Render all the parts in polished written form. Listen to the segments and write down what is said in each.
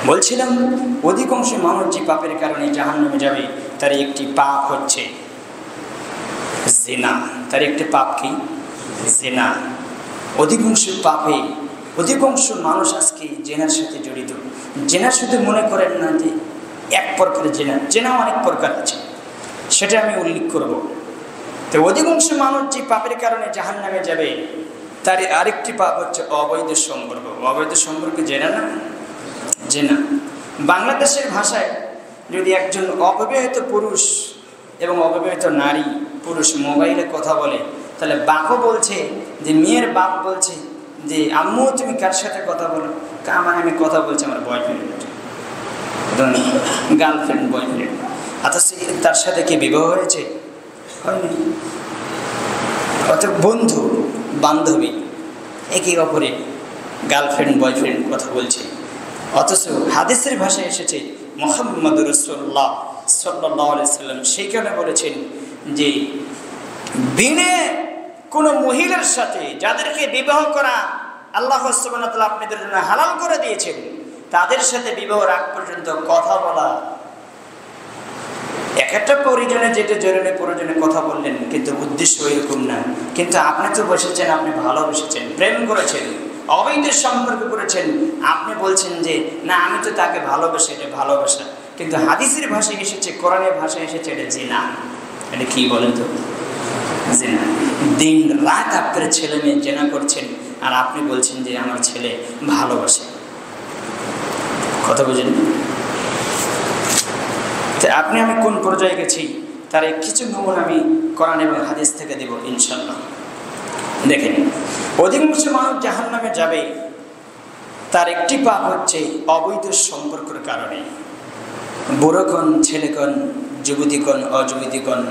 বলছিলাম অধিকাংশ মানুষ যে পাপের কারণে জাহান্নামে যাবে তার একটি পাপ হচ্ছে জিনা। তার একটি পাপ কি? জিনা। অধিকাংশ মানুষ আজকে জেনার সাথে জড়িত। জেনা শুধু মনে করেন না যে এক প্রকারের জেনা অনেক প্রকার আছে, সেটা আমি উল্লেখ করব। তো অধিকাংশ মানুষ যে পাপের কারণে জাহান্নামে যাবে তার আরেকটি পাপ হচ্ছে অবৈধ সম্পর্ক। অবৈধ সম্পর্ক জেনা না? জেনা। বাংলাদেশের ভাষায় যদি একজন অবিবাহিত পুরুষ এবং অবিবাহিত নারী পুরুষ মোবাইলে কথা বলে, তাহলে বাপও বলছে যে, মেয়ের বাপ বলছে যে আম্মু তুমি কার সাথে কথা বলো? আমি কথা বলছি আমার বয়ফ্রেন্ড, গার্লফ্রেন্ড, বয়ফ্রেন্ড। অথচ তার সাথে কি বিবাহ হয়েছে? হয়নি। অর্থাৎ বন্ধু বান্ধবী একে অপরে গার্লফ্রেন্ড বয়ফ্রেন্ড কথা বলছে। অথচ হাদিসের ভাষায় এসেছে মুহাম্মদ রাসূলুল্লাহ সাল্লাল্লাহু আলাইহি সাল্লাম সেইখানে বলেছেন যে বিনে কোনো মহিলার সাথে যাদেরকে বিবাহ করা আল্লাহ সুবহানাহু ওয়া তাআলা আপনাদের জন্য হালাল করে দিয়েছেন, তাদের সাথে বিবাহের আগ পর্যন্ত কথা বলা। একটা পরিজনে যেটা জরুরি প্রয়োজনে কথা বললেন, কিন্তু উদ্দেশ্য এরকম না। কিন্তু আপনি তো বসেছেন, আপনি ভালোবেসেছেন, প্রেম করেছেন, অবৈধ সম্পর্ক করেছেন, আপনি বলছেন যে না আমি তো তাকে ভালোবাসি, এটা ভালোবাসা। কিন্তু হাদিসের ভাষায় এসেছে, কোরআনের ভাষায় এসেছে এটা জিনা। এটা কি বলেন তো? জিনা। দিন রাত আপনার ছেলে মেয়ে জেনা করছেন আর আপনি বলছেন যে আমার ছেলে ভালোবাসে। কথা বুঝেন? আপনি আমি কোন পর্যায়ে গেছি তার কিছু নমুনা আমি কোরআন এবং হাদিস থেকে দেব ইনশাআল্লাহ। দেখেন, অধিকাংশ মানুষ জাহান্নামে যাবে তার একটি পাপ হচ্ছে অবৈধ সম্পর্কের কারণে। বুড়োকণ, ছেলেকণ, যুবতীকণ, অযুবতীকণ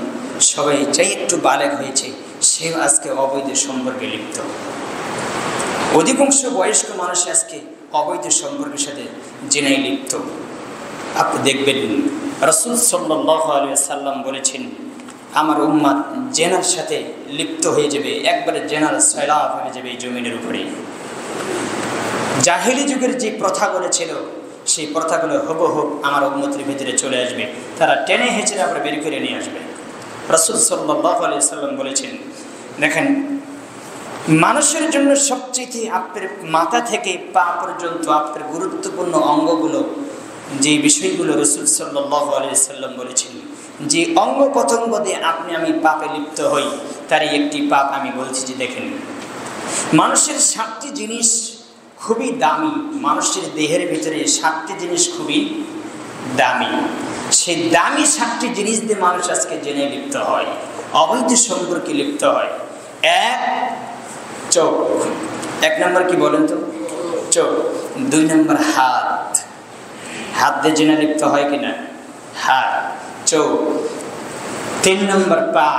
সবাই যাই একটু বালেগ হয়েছে সে আজকে অবৈধ সম্পর্কে লিপ্ত। অধিকাংশ বয়স্ক মানুষ আজকে অবৈধ সম্পর্কের সাথে জেনায় লিপ্ত। আপনি দেখবেন রাসূল সাল্লাল্লাহু আলাইহি সাল্লাম বলেছেন আমার উম্মাত জেনার সাথে লিপ্ত হয়ে যাবে, একবারে জেনার সয়লাব হয়ে যাবে এই জমিনের উপরে। জাহেলি যুগের যে প্রথাগুলো ছিল সেই প্রথাগুলো হুবহু আমার উম্মতের ভিতরে চলে আসবে, তারা টেনে হেঁচড়ে আবার বের করে নিয়ে আসবে। রাসূল সাল্লাল্লাহু আলাইহি সাল্লাম বলেছেন, দেখেন মানুষের জন্য সবচেয়ে আপনার মাথা থেকে পা পর্যন্ত আপনার গুরুত্বপূর্ণ অঙ্গগুলো, যে বিষয়গুলো রাসূল সাল্লাল্লাহু আলাইহি সাল্লাম বলেছেন, যে অঙ্গ প্রত্যঙ্গ দিয়ে আপনি আমি পাপে লিপ্ত হই তারই একটি পাপ আমি বলছি যে দেখেন মানুষের 7টি জিনিস খুবই দামি। মানুষের দেহের ভিতরে 7টি জিনিস খুবই দামি। সেই দামি 7টি জিনিস দিয়ে মানুষ আজকে জেনে লিপ্ত হয়, অবৈধ সম্পর্কে লিপ্ত হয়। এক, চোখ। 1 নম্বর কি বলেন তো? চোখ। 2 নম্বর হাত। হাত দিয়ে জেনে লিপ্ত হয় কিনা? হাত, চোখ। 3 নম্বর পা।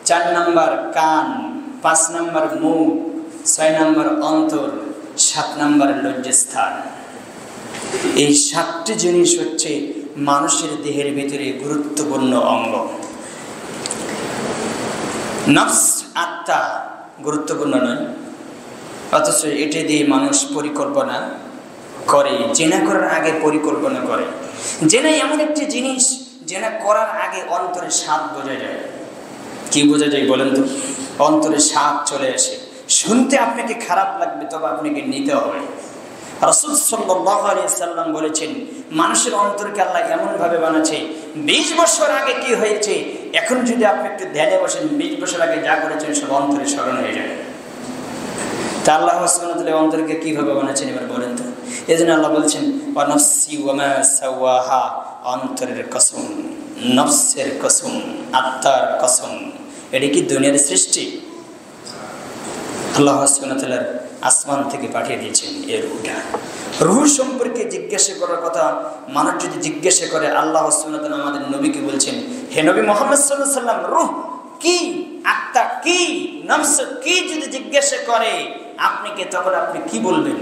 4 নম্বর কান। 5 নম্বর মুখ। 6 নম্বর অন্তর। 7 নম্বর লজ্জাস্থান। এই 7টি জিনিস হচ্ছে মানুষের দেহের ভিতরে গুরুত্বপূর্ণ অঙ্গ। নফস, আত্মা গুরুত্বপূর্ণ নয়, অথচ এটা দিয়ে মানুষ পরিকল্পনা করে, জেনা করার আগে পরিকল্পনা করে। জেনা এমন একটি জিনিস, জেনা করার আগে অন্তরে স্বাদ বোঝা যায়। কি বোঝা যায় বলেন তো? অন্তরে স্বাদ চলে আসে। শুনতে আপনাকে খারাপ লাগবে, তবে আপনাকে নিতে হবে। রাসূল সাল্লাল্লাহু আলাইহি সাল্লাম বলেছেন মানুষের অন্তরকে আল্লাহ এমনভাবে বানাচ্ছে, 20 বছর আগে কি হয়েছে এখন যদি আপনি একটু ধ্যানে বসেন, 20 বছর আগে যা করেছেন সব অন্তরে স্মরণ হয়ে যায়। তা আল্লাহ সুবহানাহু ওয়া তাআলা অন্তরকে কীভাবে বানাচ্ছেন এবার বলেন তো? এই জন্য আল্লাহ বলছেন ওয়া নাফসি ওয়া মা সাওয়াহা, অন্তরের কসম, নফসের কসম, আত্মার কসম। এটি কি দুনিয়ার সৃষ্টি? আল্লাহ সুবহানাহু ওয়া তাআলা আসমান থেকে পাঠিয়ে দিয়েছেন এর রূহটা। রূহ সম্পর্কে জিজ্ঞাসা করার কথা মানুষ যদি জিজ্ঞাসা করে, আল্লাহ সুবহানাহু ওয়া তাআলা আমাদের নবীকে বলছেন, হে নবী মুহাম্মদ সাল্লাল্লাহু আলাইহি সাল্লাম, রূহ কি, আত্মা কি, নফস কি যদি জিজ্ঞাসা করে আপনাকে, তখন আপনি কি বলবেন?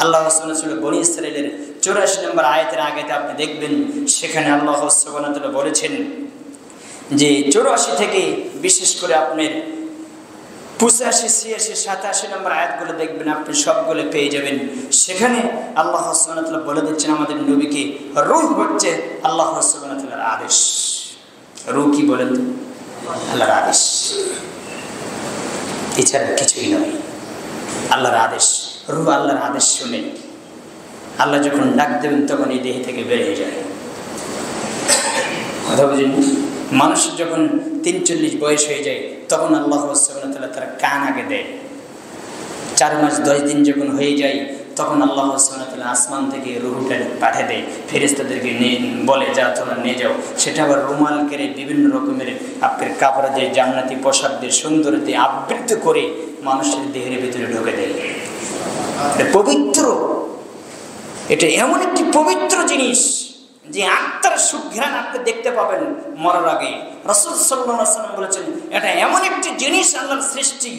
আল্লাহ সুবহানাহু ওয়া তাআলা বনী ইসরাঈলের 84 নম্বর আয়াতের আগেতে আপনি দেখবেন সেখানে আল্লাহ সুবহানাহু ওয়া তাআলা বলেছেন যে 84 থেকে বিশেষ করে আপনার 85, 86, 87 নম্বর আয়াতগুলো দেখবেন, আপনি সবগুলো পেয়ে যাবেন। সেখানে আল্লাহ সুবহানাহু ওয়া তাআলা বলে দিচ্ছেন আমাদের নবীকে, রূহ হচ্ছে আল্লাহ সুবহানাহু ওয়া তাআলার আদেশ। রূহ কি বলেন? আল্লাহর আদেশ, এছাড়া কিছুই নয়, আল্লাহর আদেশ। রূহ আল্লাহর আদেশ শুনে আল্লাহ যখন ডাক দেবেন তখন এই দেহ থেকে বের হয়ে যায়। কথা বুঝেন? মানুষের যখন 43 বয়স হয়ে যায় তখন আল্লাহ সুবহানাহু ওয়া তাআলা তার কান আগে দেয়। 4 মাস 10 দিন যখন হয়ে যায় তখন আল্লাহ সুবহানাহু ওয়া তাআলা আসমান থেকে রূহটা পাঠিয়ে দেয়, ফেরেশতাদেরকে নিয়ে বলে, যা তোমরা নিয়ে যাও। সেটা আবার রুমাল কেড়ে বিভিন্ন রকমের আপনার কাপড় দিয়ে, জান্নাতি পোশাক দিয়ে, সুন্দর দিয়ে আবৃত করে মানুষের দেহের ভিতরে ঢুকে দেয়। পবিত্র, এটা এমন একটি পবিত্র জিনিস যে আত্মার সুঘ্রাণ আপনি দেখতে পাবেন মরার আগে। রাসূল সাল্লাল্লাহু আলাইহি ওয়াসাল্লাম বলেছেন, এটা এমন একটি জিনিস, আল্লাহর সৃষ্টি।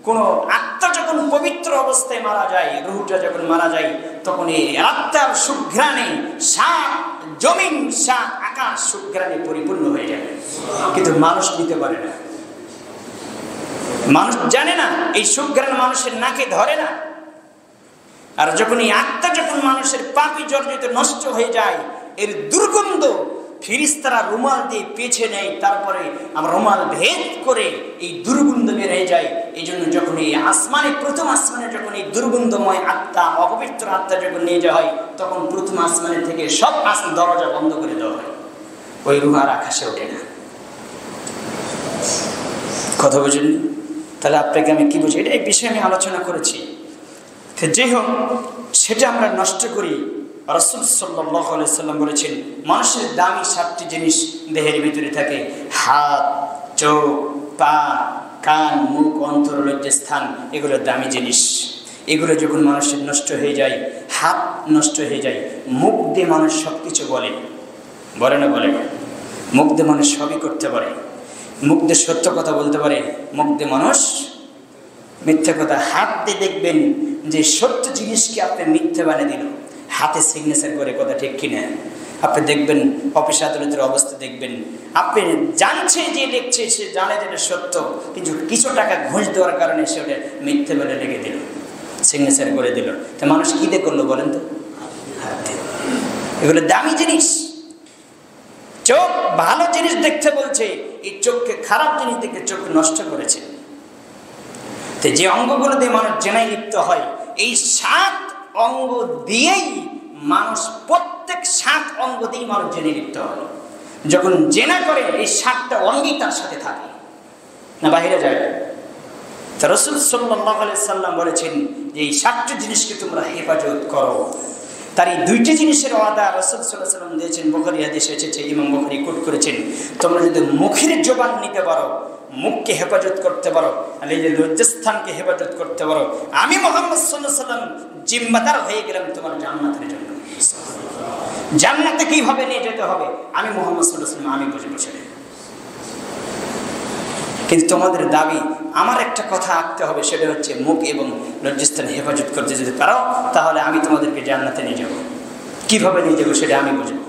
কোন আত্মা যখন পবিত্র অবস্থায় মারা যায়, রূহটা যখন মারা যায়, তখন এই আত্মার সুঘ্রাণে সাত জমিন, সাত আকাশ সুঘ্রাণে পরিপূর্ণ হয়ে যায়। কিন্তু মানুষ নিতে পারে না, মানুষ জানে না, এই সুঘ্রাণ মানুষের নাকে ধরে না। আর যখন এই আত্মা যখন মানুষের পাপী জর্জরিত নষ্ট হয়ে যায়, এর দুর্গন্ধ ফেরেশতারা রুমাল দিয়ে পেছে নেয়, তারপরে আমরা রুমাল ভেদ করে এই দুর্গন্ধ বের হয়ে যায়। এই জন্য যখন এই আসমানে, প্রথম আসমানে যখন এই দুর্গন্ধময় আত্মা, অপবিত্র আত্মা যখন নিয়ে যাওয়া হয়, তখন প্রথম আসমানে থেকে সব আসমান দরজা বন্ধ করে দেওয়া হয়, ওই রূহ আর আকাশে ওঠে না। কথা বুঝেন? তাহলে আপনাকে আমি কি বুঝি, এটা এই বিষয়ে আমি আলোচনা করেছি। যে হোক, সেটা আমরা নষ্ট করি। রাসূল সাল্লাল্লাহু আলাইহি ওয়াসাল্লাম বলেছেন, মানুষের দামি 7টি জিনিস দেহের ভিতরে থাকে: হাত, চোখ, পা, কান, মুখ, অন্তর, লজ্জাস্থান। এগুলো দামি জিনিস। এগুলো যখন মানুষের নষ্ট হয়ে যায়, হাত নষ্ট হয়ে যায়, মুখ দিয়ে মানুষ সব কিছু বলে না? বলে। মুখ দিয়ে মানুষ সবই করতে পারে। মুখ দিয়ে সত্য কথা বলতে পারে, মুখ দিয়ে মানুষ মিথ্যা কথা। হাত দিয়ে দেখবেন যে সত্য জিনিসকে আপনি মিথ্যা বানিয়ে দিল, হাতে সিগনেচার করে, কথা ঠিক কিনা? আপনি দেখবেন অফিস আদালতের অবস্থা দেখবেন, আপনি জানছে যে লিখছে, সে জানে যে এটা সত্য, কিন্তু কিছু টাকা ঘুষ দেওয়ার কারণে সে ওটা মিথ্যে বলে লিখে দিল, সিগনেচার করে দিল। তা মানুষ কী দিয়ে করলো বলেন তো? হাত দিয়ে। এগুলো দামি জিনিস। চোখ ভালো জিনিস দেখতে বলছে, এই চোখকে খারাপ জিনিস দেখে চোখ নষ্ট করেছে। তো যে অঙ্গগুলো দিয়ে মানুষ জেনায় লিপ্ত হয়, এই 7 অঙ্গ দিয়েই মানুষ, প্রত্যেক 7 অঙ্গ দিয়েই মানুষ জেনে লিপ্ত হয়। যখন জেনা করে, এই 7টা অঙ্গই তার সাথে থাকে না, বাহিরে যায়। তো রাসূল সাল্লাল্লাহু আলাইহি ওয়াসাল্লাম বলেছেন যে এই 7টি জিনিসকে তোমরা হেফাজত করো। তার এই 2টি জিনিসের ওয়াদা রাসূল সাল্লাল্লাহু আলাইহি ওয়াসাল্লাম দিয়েছেন। বুখারী হাদিসে এসেছে, ইমাম বুখারী কোট করেছেন, তোমরা যদি মুখের জবান নিতে পারো, মুখকে হেফাজত করতে পারো, আর এই যে লজ্জাস্থানকে হেফাজত করতে পারো, আমি মুহাম্মদ সাল্লাল্লাহু আলাইহি ওয়াসাল্লাম জিম্মাদার হয়ে গেলাম তোমার জান্নাতের জন্য। জান্নাতে কিভাবে নিয়ে যেতে হবে আমি মুহাম্মদ সাল্লাল্লাহু আলাইহি ওয়াসাল্লাম আমি বুঝে সেটা। কিন্তু তোমাদের দাবি, আমার একটা কথা আঁকতে হবে, সেটা হচ্ছে মুখ এবং লজ্জাস্থান হেফাজত করতে যদি পারো, তাহলে আমি তোমাদেরকে জান্নাতে নিয়ে যাব। কিভাবে নিয়ে যাবো সেটা আমি বুঝবো।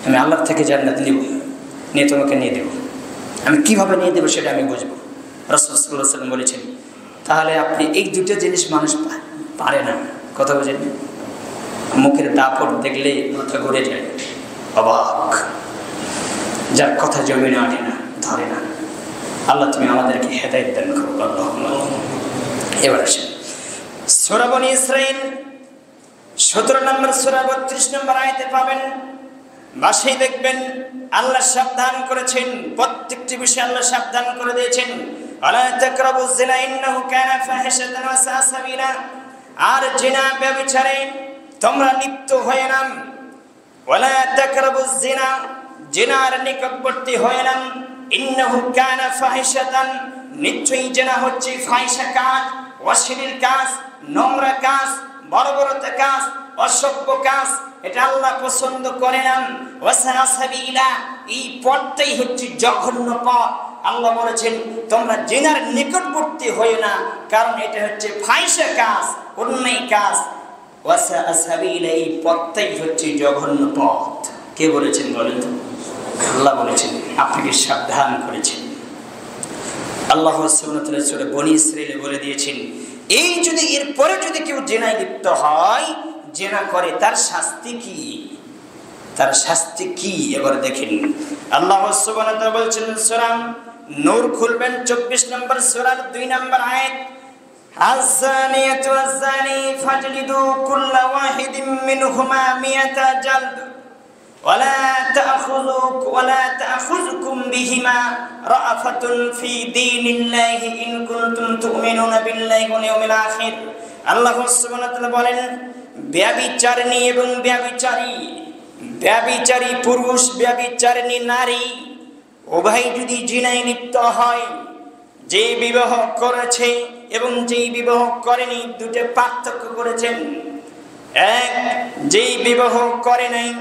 আমি আল্লাহর থেকে জান্নাত নিব, নিয়ে তোমাকে নিয়ে দেবো। আমি কিভাবে নিয়ে দেবো সেটা আমি বুঝবো। রাসূল সাল্লাল্লাহু আলাইহি ওয়াসাল্লাম বলেছেন, তাহলে আপনি এই 2টা জিনিস মানুষ পারে না। কথা বুঝেন? মুখের দাপট দেখলে মাথা ঘুরে যায়, অবাক, যার কথা জমিনে আটে না, ধরে না। আল্লাহ তুমি আমাদেরকে হেদায়েত দান করো। এবার আসেন সূরা বনী ইসরাঈল 17 নম্বর সূরা 32 নম্বর আয়াতে পাবেন। বাসায় দেখবেন আল্লাহ সাবধান করেছেন, প্রত্যেকটি বিষয়ে আল্লাহ সাবধান করে দিয়েছেন। আলা তাকরাবুজ জিনা ইন্নাহু কানা ফাহিশাতান ওয়া সাআ সাবিলা। আর জিনা, ব্যভিচারে তোমরা লিপ্ত হয়ে না। ওয়ালা তাকরাবুজ জিনা, জিনার নিকটবর্তী হয়ে না। ইন্নাহু কানা ফাহিশাতান, নিশ্চয়ই জিনা হচ্ছে ফাহিশা কাজ, অশ্লীল কাজ, নোংরা কাজ, বর্বরতা কাজ, অসভ্য কাজ। এটা আল্লাহ পছন্দ করে না। ওয়া সাআ সাবিলা, এই পথটাই হচ্ছে জঘন্য পথ। আল্লাহ বলেছেন তোমরা জিনার নিকটবর্তী হয়ে না, কারণ এটা হচ্ছে ফাহিশা কাজ, অন্যায় কাজ। ওয়া সাআ সাবিলা, এই পথটাই হচ্ছে জঘন্য পথ। কে বলেছেন বলেন তো? আল্লাহ বলেছেন, আপনাকে সাবধান করেছেন। আল্লাহ সুবহানাহু ওয়া তাআলা সূরা বনী ইসরাঈলে বলে দিয়েছেন, এই যদি এরপরে যদি কেউ জেনায় লিপ্ত হয়, জেনা করে, তার শাস্তি কি? তার শাস্তি কি এবার দেখেন। আল্লাহ সুবহানাহু ওয়া তাআলা বলছেন, সূরা নূর খুলবেন 24 নম্বর সূরার 2 নম্বর আয়াত, আয-যানিয়াতু ওয়াজ-যানি ফাজলিদু কুল্লা ওয়াহিদিন মিনহুমা মিয়াতা জালদ ওয়ালা তা'খুযুকুম বিহিমা রা'ফাতুন ফি দীনিল্লাহি ইন কুনতুম তু'মিনুনা বিল্লাহি ওয়াল ইয়াউমিল আখির। আল্লাহ সুবহানাহু ওয়া তাআলা বলেন, ব্যভিচারিণী এবং ব্যভিচারী পুরুষ, ব্যভিচারিণী নারী উভয় যদি জিনায় লিপ্ত হয়, যে বিবাহ করেছে এবং যেই বিবাহ করেনি, দুটো পার্থক্য করেছেন। এক, যেই বিবাহ করে নাই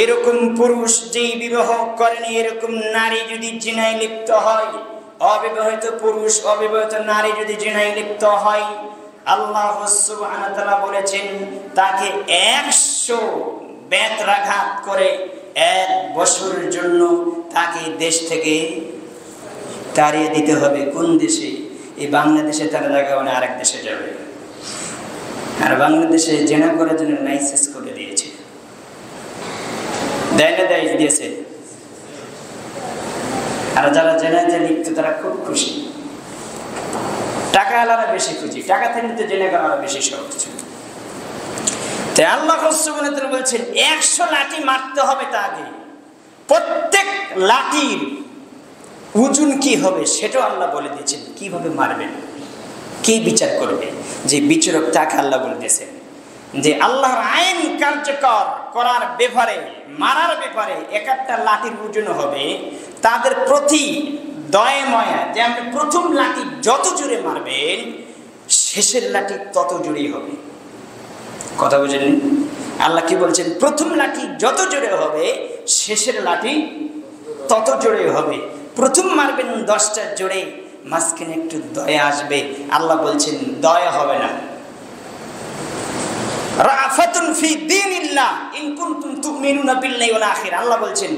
এরকম পুরুষ, যেই বিবাহ করেনি এরকম নারী যদি জিনায় লিপ্ত হয়, অবিবাহিত পুরুষ অবিবাহিত নারী যদি জিনায় লিপ্ত হয়, আল্লাহ সুবহানাহু ওয়া তাআলা বলেছেন তাকে 100 বেত্রাঘাত করে 1 বছরের জন্য তাকে দেশ থেকে তাড়িয়ে দিতে হবে। কোন দেশে? এই বাংলাদেশে তার জায়গা মানে আরেক দেশে যাবে। আর বাংলাদেশে জেনা করার জন্য লাইসেন্স করে দিয়েছে, দিয়েছে। আর যারা জেনাতে লিপ্ত তারা খুব খুশি, টাকা আলাদা বেশি খুশি, টাকা থেকে তো জেনে করা আরো বেশি সহজ। তাই আল্লাহ সুবহানাহু ওয়া তাআলা বলছেন 100 লাঠি মারতে হবে তাকে। প্রত্যেক লাঠির ওজন কি হবে সেটাও আল্লাহ বলে দিয়েছেন, কিভাবে মারবেন, কি বিচার করবে। যে বিচারক তাকে আল্লাহ বলে দিয়েছেন যে আল্লাহর আইন কার্যকর করার ব্যাপারে, মারার ব্যাপারে এক একটা লাঠির ওজন হবে তাদের প্রতি দয়ে ময়া। যে আপনি প্রথম লাঠি যত জোরে মারবেন, শেষের লাঠি তত জোরেই হবে। কথা বুঝলেন? আল্লাহ কি বলছেন? প্রথম লাঠি যত জোরে হবে, শেষের লাঠি তত জোরে হবে। প্রথম মারবেন 10টা জোরে, মাঝখানে একটু দয়া আসবে। আল্লাহ বলছেন দয়া হবে না। রাফাতুন ফি দীনিল্লাহ ইন কুনতুম তু'মিনুনা বিল্লাহি ওয়াল আখির। আল্লাহ বলছেন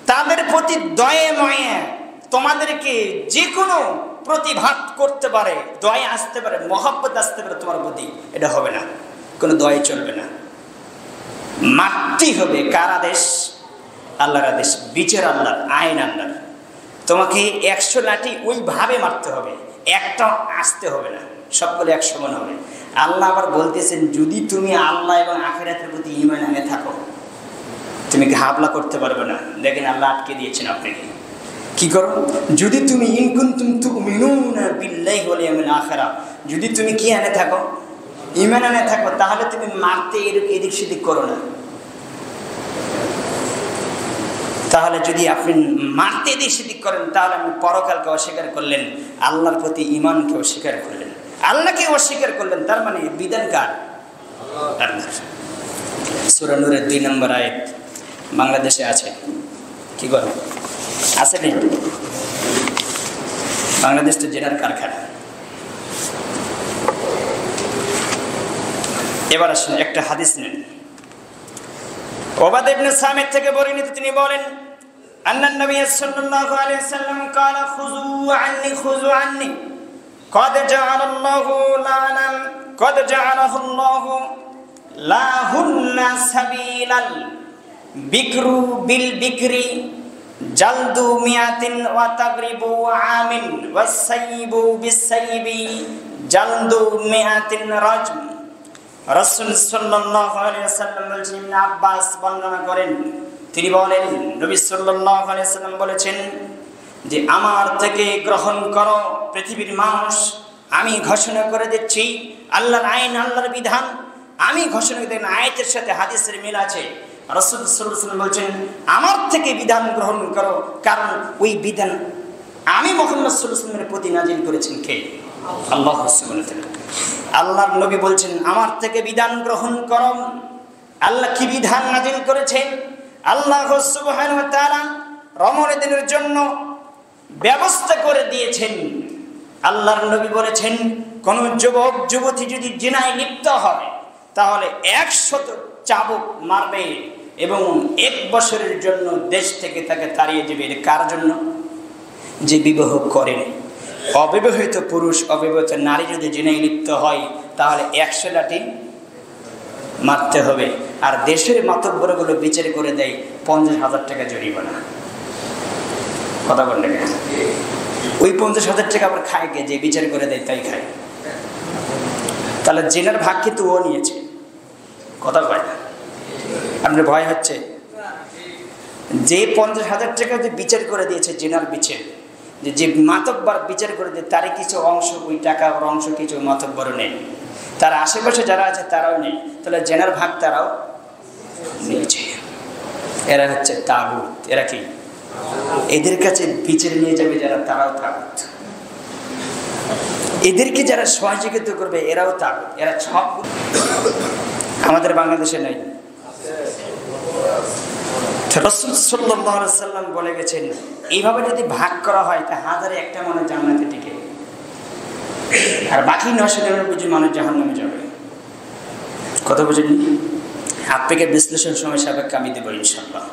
তাদের প্রতি দয়া ময়া, তোমাদেরকে যে কোনো প্রতিঘাত করতে পারে, দয়া আসতে পারে, মহব্বত আসতে পারে তোমার প্রতি, এটা হবে না, কোনো দয়া চলবে না, মারতেই হবে। কার আদেশ? আল্লাহর আদেশ, বিচার আল্লাহর, আইন আল্লাহর। তোমাকে 100 লাঠি ওইভাবে মারতে হবে, একটা আসতে হবে না, সবগুলো এক সমান হবে। আল্লাহ আবার বলতেছেন যদি তুমি আল্লাহ এবং আখিরাতের প্রতি ঈমান আনে থাকো, তুমি ঘাবলা করতে পারবে না। দেখেন আল্লাহ আটকে দিয়েছেন আপনাকে। কি করো? যদি তুমি ইন কুনতুম তু'মিনুনা বিল্লাহি ওয়াল ইয়াউমিল আখির, যদি তুমি কি আনে থাকো, ঈমান আনে থাকো, তাহলে তুমি মারতে এদিক সেদিক করো না। তাহলে যদি আপনি মারতে এদিক সেদিক করেন, তাহলে আপনি পরকালকে অস্বীকার করলেন, আল্লাহর প্রতি ঈমানকে অস্বীকার করলেন, আল্লাহকে অস্বীকার করলেন। তার মানে বিধান কার? আল্লাহর। সূরা নূরের 2 নম্বর আয়াত বাংলাদেশে আছে, কি বলেন? আছে নেই? বাংলাদেশ তো জেনার কারখানা। এবার আসুন একটা হাদিস নেন। উবাদা ইবনে সামিত থেকে বর্ণিত, তিনি বলেন আন্নান নবী সাল্লাল্লাহু আলাইহি ওয়াসাল্লাম قال خذوا عني قد جعل الله لعنًا قد جعله الله لهن سبيلا বিকরু বিল বিকরি জালদু মিয়াতিন ওয়া তাগরিবু আমিন ওয়াসাইবু বিসাইবি জালদু মিয়াতিন রাজম। রাসূল সাল্লাল্লাহু আলাইহি ওয়াসাল্লাম বলেছেন, ইবনে আব্বাস বর্ণনা করেন, তিনি বলেন নবী সাল্লাল্লাহু আলাইহি ওয়াসাল্লাম বলেছেন যে আমার থেকে গ্রহণ করো পৃথিবীর মানুষ, আমি ঘোষণা করে দিচ্ছি আল্লাহর আইন, আল্লাহর বিধান আমি ঘোষণা করে দিই। আয়াতের সাথে হাদিসের মিল আছে। রাসূল সাল্লাল্লাহু আলাইহি ওয়াসাল্লাম বলেছেন আমার থেকে বিধান গ্রহণ করো, কারণ ওই বিধান আমি মুহাম্মদ সাল্লাল্লাহু আলাইহি ওয়াসাল্লামের প্রতি নাযিল করেছেন কে? আল্লাহ সুবহানাহু ওয়া তাআলা। আল্লাহর নবী বলছেন আমার থেকে বিধান গ্রহণ করো। আল্লাহ কি বিধান নাযিল করেছেন? আল্লাহ সুবহানাহু ওয়া তাআলা রমজানের জন্য ব্যবস্থা করে দিয়েছেন। আল্লাহর নবী বলেছেন কোন যুবক যুবতী যদি জিনায় লিপ্ত হয় তাহলে 100 চাবুক মারবে এবং 1 বছরের জন্য দেশ থেকে তাকে তাড়িয়ে দেবে। কার জন্য? যে বিবাহ করেনি। অবিবাহিত পুরুষ অবিবাহিত নারী যদি জিনায় লিপ্ত হয় তাহলে 100 লাঠি মারতে হবে। আর দেশের মাতব্বরগুলো বিচার করে দেয় 50,000 টাকা জরিমানা। কথা বললে ওই 50,000 টাকা আবার খায় কে? যে বিচার করে দেয় তাই খায়। তাহলে জেনার ভাগ কিন্তু ও নিয়েছে। কথা কয় না? আপনার ভয় হচ্ছে? যে 50,000 টাকা যে বিচার করে দিয়েছে জেনার বিচার, যে মাতব্বর বিচার করে দেয় তারই কিছু অংশ, ওই টাকা ওর অংশ কিছু মাতব্বরও নেই, তার আশেপাশে যারা আছে তারাও নেই, তাহলে জেনার ভাগ তারাও নিয়েছে। এরা হচ্ছে তাগুত। এরা কি? এদের কাছে বিচার নিয়ে যাবে যারা, তারাও তাগুত। এদেরকে যারা সহযোগিতা করবে এরাও তাগুত। এরা সব আমাদের বাংলাদেশে নাই। রাসূল সাল্লাল্লাহু আলাইহি ওয়াসাল্লাম বলে গেছেন, এইভাবে যদি ভাগ করা হয় তা 1001টা মানুষ জান্নাতে টিকে, আর বাকি 999 মানুষ জাহান্নামে যাবে। কথা বুঝেন? আপনাকে বিশ্লেষণ সময় সাপেক্ষে আমি দেবো ইনশাআল্লাহ।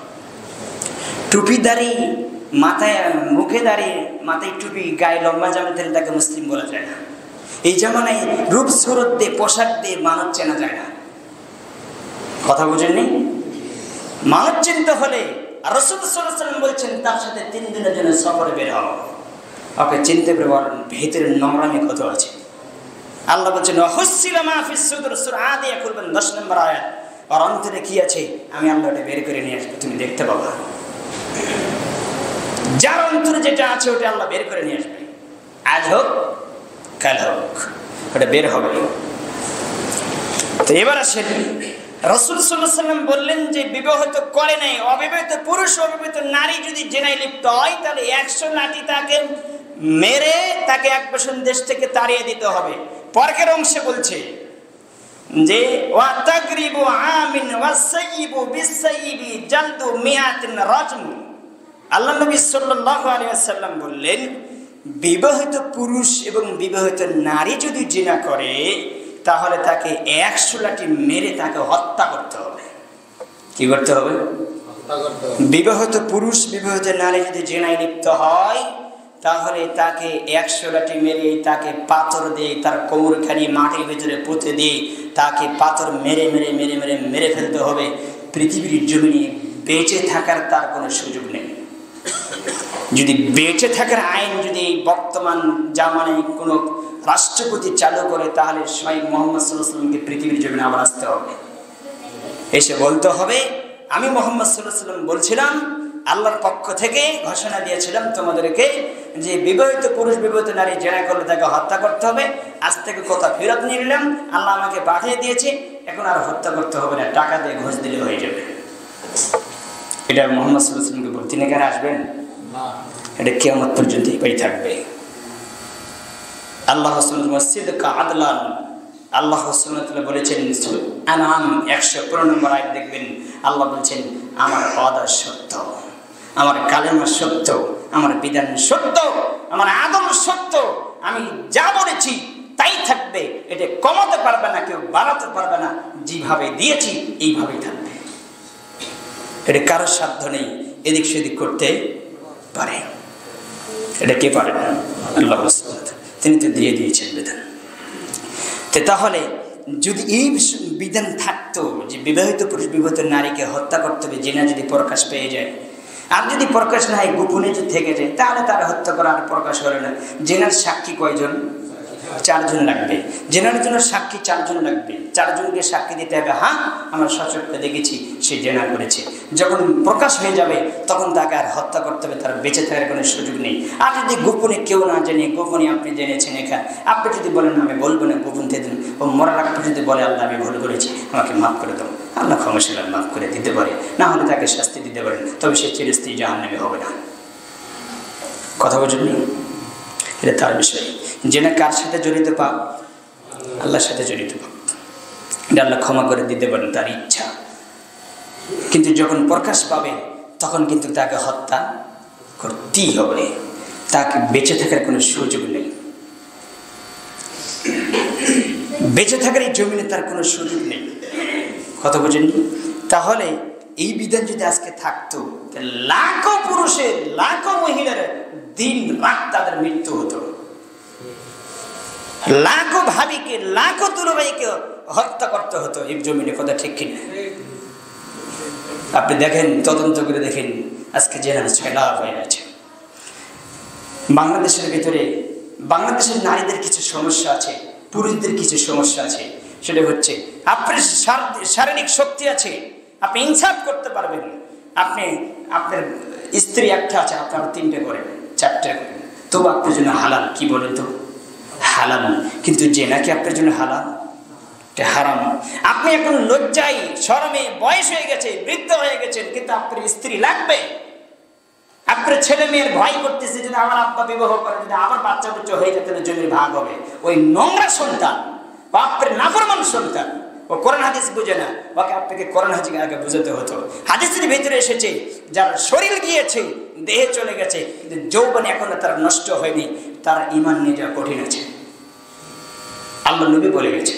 টুপিদারি মাথায়, মুখে দাঁড়িয়ে মাথায় টুপি, গায়ে লম্বা জামা দিলে তাকে মুসলিম বলা যায় না। এই জামানায় রূপ সুরত দিয়ে, পোশাক দিয়ে মানুষ চেনা যায় না। কথা বুঝেননি? মানুষ চিনতে হলে রাসূল সাল্লাল্লাহু আলাইহি ওয়াসাল্লাম বলছেন তার সাথে 3 দিনের জন্য সফরে বের হও। ওকে চিনতে পারবেন ভিতরে নোংরামি কত আছে। আল্লাহ বলছেন ওয়াহুসিলা মা ফিস সুদুর, সূরা আদিয়া করবেন 10 নম্বর আয়াত। আর অন্তরে কি আছে আমি আল্লাহ ওটা বের করে নিয়ে আসবো, তুমি দেখতে পাবা। যার অন্তরে যেটা আছে ওটা আল্লাহ বের করে নিয়ে আসবে। আজ হোক কাল হোক ওটা বের হবে। তো এবার আসেন, রাসূল সাল্লাল্লাহু আলাইহি ওয়াসাল্লাম বললেন যে বিবাহিত করে নাই, অবিবাহিত পুরুষ অবিবাহিত নারী যদি জেনায় লিপ্ত হয় তাহলে 100 লাঠি তাকে মেরে তাকে এক বছর দেশ থেকে তাড়িয়ে দিতে হবে। পরের অংশে বলছে যে ওয়া তাগরিবু আমিন ওয়াসাইয়িবু বিসাইয়িবি জালদু মিআতিন রাজম। আল্লাহ নবী সাল্লাল্লাহু আলাইহি ওয়াসাল্লাম বললেন, বিবাহিত পুরুষ এবং বিবাহিত নারী যদি জিনা করে তাহলে তাকে 100 লাঠি মেরে তাকে হত্যা করতে হবে। কি করতে হবে? বিবাহিত পুরুষ বিবাহিত নারী যদি জিনায় লিপ্ত হয় তাহলে তাকে 100 লাঠি মেরে, তাকে পাথর দিয়ে, তার কোমরখানি মাটির ভিতরে পুঁতে দিয়ে তাকে পাথর মেরে মেরে মেরে মেরে মেরে ফেলতে হবে। পৃথিবীর জমিনে বেঁচে থাকার তার কোনো সুযোগ নেই। যদি বেঁচে থাকার আইন যদি বর্তমান জামানায় কোনো রাষ্ট্রপতি চালু করে তাহলে স্বয়ং মুহাম্মদ সাল্লাল্লাহু আলাইহি ওয়াসাল্লামকে পৃথিবীর জমিনে আবার আসতে হবে, এসে বলতে হবে আমি মুহাম্মদ সাল্লাল্লাহু আলাইহি ওয়াসাল্লাম বলছিলাম, আল্লাহর পক্ষ থেকে ঘোষণা দিয়েছিলাম তোমাদেরকে যে বিবাহিত পুরুষ বিবাহিত নারী জেনা করলে তাকে হত্যা করতে হবে। আজ থেকে কথা ফেরত নিয়ে নিলাম, আল্লাহ আমাকে পাঠিয়ে দিয়েছে, এখন আর হত্যা করতে হবে না, টাকা দিয়ে ঘুষ দিলে হয়ে যাবে। এটা মুহাম্মদ সাল্লাল্লাহু আলাইহি ওয়াসাল্লামকে বলতে, তিনি কেন আসবেন? এটা কিয়ামত পর্যন্ত এটাই থাকবে। আল্লাহ সিদকা আদলান, আল্লাহ সুবহানাহু ওয়া তাআলা বলেছেন আনাম 115 নম্বর আয়াত দেখবেন, আল্লাহ বলছেন আমার ওয়াদা সত্য, আমার কালেমা সত্য, আমার বিধান সত্য, আমার আদম সত্য, আমি যা বলেছি তাই থাকবে, এটা কমাতে পারবে না, কেউ বাড়াতে পারবে না, যেভাবে দিয়েছি এইভাবেই থাকবে। এটা কারোর সাধ্য নেই এদিক সেদিক করতে পারে। এটা কে পারে? আল্লাহ, তিনি তো দিয়ে দিয়েছেন বিধান। তাহলে যদি এই বিধান থাকতো যে বিবাহিত পুরুষ বিবাহিত নারীকে হত্যা করতে হবে জেনা যদি প্রকাশ পেয়ে যায়, আর যদি প্রকাশ না হয় গোপনে যদি থেকে যায় তাহলে তারা হত্যা করা আর প্রকাশ হলো না। জেনার সাক্ষী কয়জন? 4 জন লাগবে। জেনার জন্য সাক্ষী 4 জন লাগবে। 4 জনকে সাক্ষী দিতে হবে, হ্যাঁ আমরা সচক্ষে দেখেছি সে জেনা করেছে। যখন প্রকাশ হয়ে যাবে তখন তাকে আর হত্যা করতে হবে, তার বেঁচে থাকার কোনো সুযোগ নেই। আর যদি গোপনে কেউ না জানে, গোপনে আপনি জেনেছেন এখানে, আপনি যদি বলেন আমি বলবো না, গোপন থেকে দিন, ও মরার আগে যদি বলে আল্লাহ আমি ভুল করেছি আমাকে মাফ করে দাও, আল্লাহ ক্ষমাশীল মাফ করে দিতে পারে, না হলে তাকে শাস্তি দিতে পারেন, তবে সে চিরস্থায়ী জাহান্নামী হবে না। কথা বলছেন? এটা তার বিষয়। জেনা কার সাথে জড়িত পাপ? আল্লাহর সাথে জড়িত পাপ। এটা আল্লাহ ক্ষমা করে দিতে পারেন, তার ইচ্ছা। কিন্তু যখন প্রকাশ পাবে তখন কিন্তু তাকে হত্যা করতেই হবে, তাকে বেঁচে থাকার কোনো সুযোগ নেই। বেঁচে থাকার এই জমিনে তার কোনো সুযোগ নেই। কথা বুঝেন? তাহলে এই বিধান যদি আজকে থাকতো লাখো পুরুষের লাখো মহিলার দিন রাত তাদের মৃত্যু হতো। লাখো ভাবিকে, লাখো দুলাভাইকে হত্যা করতে হতো এই জমিনে, কথা ঠিক কিনা? আপনি দেখেন, তদন্ত করে দেখেন, আজকে জেনা 6 লাখ হয়ে গেছে। বাংলাদেশের ভিতরে বাংলাদেশের নারীদের কিছু সমস্যা আছে, পুরুষদের কিছু সমস্যা আছে। সেটা হচ্ছে আপনার শারীরিক শক্তি আছে, আপনি ইনসাফ করতে পারবেন, আপনি আপনার স্ত্রী একটা আছে, আপনার 3টে করেন, 4টে করেন, তবু আপনার জন্য হালাল। কি বলেন তো? হালাল। কিন্তু জেনা কি আপনার জন্য হালাল? এটা হারাম। আপনি এখন লজ্জায় শরমে বয়স হয়ে গেছে, বৃদ্ধ হয়ে গেছেন, কিন্তু আপনার স্ত্রী লাগবে। আপনার ছেলে মেয়ের ভয় করতেছে, যদি আমার আব্বা বিবাহ করে, যদি আমার বাচ্চা বুচ্চা হয়ে যায়, তাহলে জমির ভাগ হবে। ওই নোংরা সন্তান, বাপের নাফরমান সন্তান, ও কোরআন হাদিস বুঝে না, ওকে আপনাকে কোরআন হাদিস আগে বুঝাতে হতো। হাদিসের ভিতরে এসেছে, যার শরীর গিয়েছে, দেহে চলে গেছে, কিন্তু যৌবনে এখনো তার নষ্ট হয়নি, তার ঈমান নিয়ে যাওয়া কঠিন আছে, আল্লাহ নবী বলে গেছে।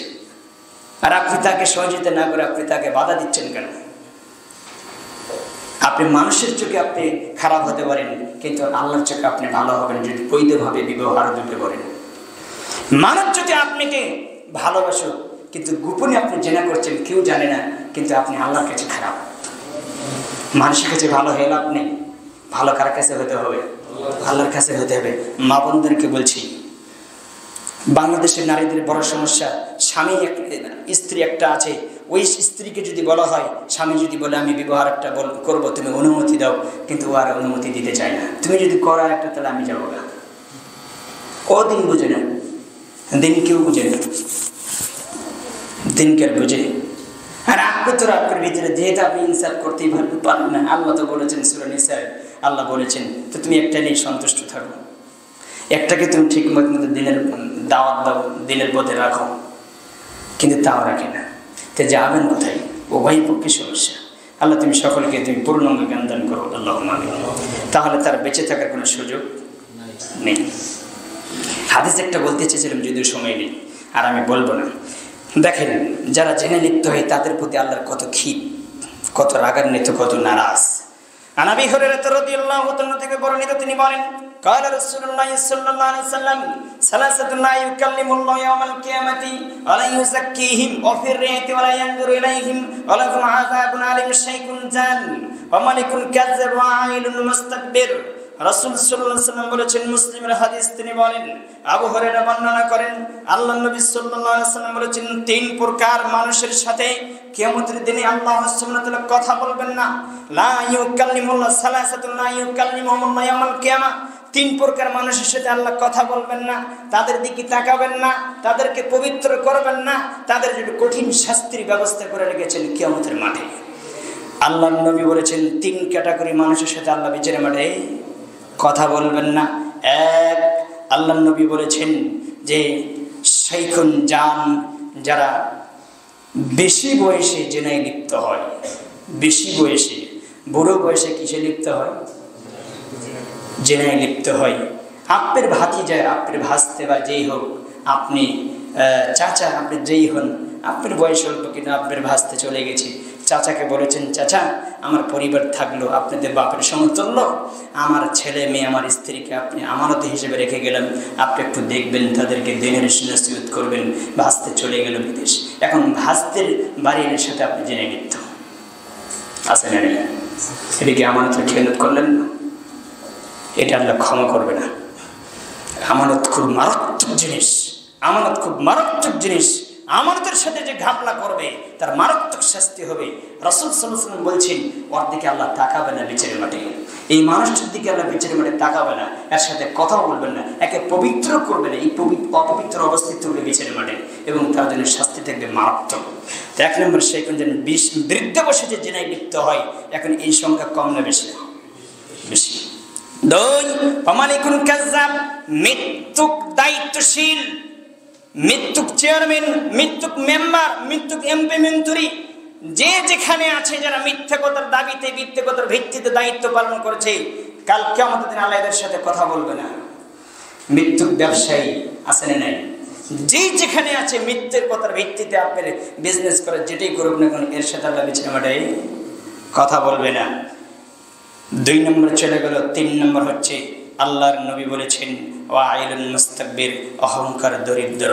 আর আপনি তাকে সহযোগিতা না করে আপনি তাকে বাধা দিচ্ছেন কেন? আপনি মানুষের চোখে আপনি খারাপ হতে পারেন, কিন্তু আল্লাহর চোখে আপনি ভালো হবেন যদি বৈধভাবে বিবাহ আরো দুটো করেন। মানুষ যদি আপনাকে ভালোবাসুক, কিন্তু গোপনে আপনি জেনা করছেন, কেউ জানে না, কিন্তু আপনি আল্লাহর কাছে খারাপ। মানুষের কাছে ভালো হয়ে লাভ নেই, ভালো কার কাছে হতে হবে? আল্লাহর কাছে হতে হবে। মা বোনদেরকে বলছি, বাংলাদেশের নারীদের বড় সমস্যা, স্বামী স্ত্রী একটা আছে, ওই স্ত্রীকে যদি বলা হয়, স্বামী যদি বলে আমি বিবাহ একটা করবো, তুমি অনুমতি দাও, কিন্তু ও আর অনুমতি দিতে চায় না। তুমি যদি করো একটা, তাহলে আমি যাবো না। ও দিন বুঝে না, দিন কেউ বুঝে না, দিন কেউ বুঝে। আর আপনি তো আপনার ভিতরে যেহেতু আপনি ইনসাফ করতেই পারবেন না। আল্লাহ তো বলেছেন সূরা নিসায়, আল্লাহ বলেছেন, তো তুমি একটা নিয়ে সন্তুষ্ট থাকো, একটাকে তুমি ঠিক মতো দিনের দাওয়াত দাও, দিনের পথে রাখো, কিন্তু তাও রাখে না, তো যাবেন কোথায়? উভয় পক্ষে সমস্যা। আল্লাহ তুমি সকলকে তুমি পূর্ণাঙ্গ জ্ঞান দান করো, আল্লাহুম্মা আমিন। তাহলে তার বেঁচে থাকার কোনো সুযোগ নেই। হাদিস একটা বলতে চেয়েছিলাম, যদিও সময় নেই, আর আমি বলবো না। দেখেন, যারা জেনে লিপ্ত হয় তাদের প্রতি আল্লাহর কত ক্ষিপ্ত, কত রাগান্বিত, কত নারাজ। আনাবি হুরায়রা রাদিয়াল্লাহু তাআলা থেকে বর্ণিত, তিনি বলেন, قال رسول الله صلى الله عليه وسلم ثلاثة لا يكلم الله يوم القيامة ولا يزكيهم وفي الريح ولا ينظر إليهم ولهم عذاب أليم شيخ زان وملك كذاب وعائل مستكبر। রাসূল সাল্লাল্লাহু আলাইহি ওয়াসাল্লাম বলেছেন, মুসলিমের হাদিস, তিনি বলেন, আবু হুরায়রা বর্ণনা করেন, আল্লাহর নবী সাল্লাল্লাহু আলাইহি ওয়াসাল্লাম বলেছেন, 3 প্রকার মানুষের সাথে কিয়ামতের দিনে আল্লাহ সুবহানাহু ওয়া তাআলা কথা বলবেন না। লা ইউকাল্লিমুল্লাহ, সালাসাতুন লা ইউকাল্লিমুহুমুল্লাহ ইয়াওমাল কিয়ামা। 3 প্রকার মানুষের সাথে আল্লাহ কথা বলবেন না, তাদের দিকে তাকাবেন না, তাদেরকে পবিত্র করবেন না, তাদের জন্য কঠিন শাস্তির ব্যবস্থা করে রেখেছেন কিয়ামতের মাঠে। আল্লাহর নবী বলেছেন, 3 ক্যাটাগরি মানুষের সাথে আল্লাহ বিচারের মাঠে কথা বলবেন না। এক, আল্লাহর নবী বলেছেন যে শাইখুন জান, যারা বেশি বয়সে জেনায় লিপ্ত হয়, বেশি বয়সে, বুড়ো বয়সে কিসে লিপ্ত হয়? জেনায় লিপ্ত হয়। আপনার ভাতিজা, আপনার ভাস্তে বা যেই হোক, আপনি চাচা, আপনি যেই হন, আপনার বয়স অল্প কিন্তু আপনার ভাস্তে চলে গেছে, চাচাকে বলেছেন, চাচা আমার পরিবার থাকলো, আপনাদের বাপের সমতুল্য, আমার ছেলে মেয়ে, আমার স্ত্রীকে আপনি আমানত হিসেবে রেখে গেলেন, আপনি একটু দেখবেন, তাদেরকে দিনের নসিহত করবেন। ভাস্তে চলে গেল বিদেশ, এখন ভাস্তের বাড়ির সাথে আপনি জেনে লিপ্ত আছেন, এদিকে আমানতের খেয়ানত করলেন না, এটা আল্লাহ ক্ষমা করবে না। আমানত খুব মারাত্মক জিনিস, আমানত খুব মারাত্মক জিনিস। আমানতের সাথে যে ঘাপলা করবে তার মারাত্মক শাস্তি হবে। রাসূল সাল্লাল্লাহু আলাইহি ওয়াসাল্লাম বলছেন, ওর দিকে আল্লাহ তাকাবে না বিচারের মাঠে, এই মানুষটার দিকে আল্লাহ বিচারের মাঠে তাকাবে না, এর সাথে কথা বলবেন না, একে পবিত্র করবেন না, এই অপবিত্র অবস্থিত হবে বিচারের মাঠে, এবং তার জন্য শাস্তি থাকবে মারাত্মক। তো 1 নম্বর, সে এখন যেন বৃদ্ধ বসে যে জেনায় লিপ্ত হয়, এখন এই সংখ্যা কম না বেশি? বেশি। 2, অমালিকুন কাযযাব, মৃত্যুক দায়িত্বশীল, মৃত্যুক চেয়ারম্যান, মৃত্যুক মেম্বার, মৃত্যুক এমপি মন্ত্রী, যে যেখানে আছে, যারা মিথ্যাকতার দাবিতে, মিথ্যাকতার ভিত্তিতে দায়িত্ব পালন করেছে, কাল কিয়ামতের দিনে আল্লাহ এদের সাথে কথা বলবে না। মৃত্যুক ব্যবসায়ী আছে না নাই? যে যেখানে আছে, মিথ্যের কথার ভিত্তিতে আপনার বিজনেস করে, যেটাই করুক না কেন, এর সাথে আল্লাহ বিচারের মাঠে কথা বলবে না। 2 নম্বর চলে গেল। 3 নম্বর হচ্ছে আল্লাহর নবী বলেছেন ওয়াইলুল মুস্তাকবির, অহংকার দরিদ্র।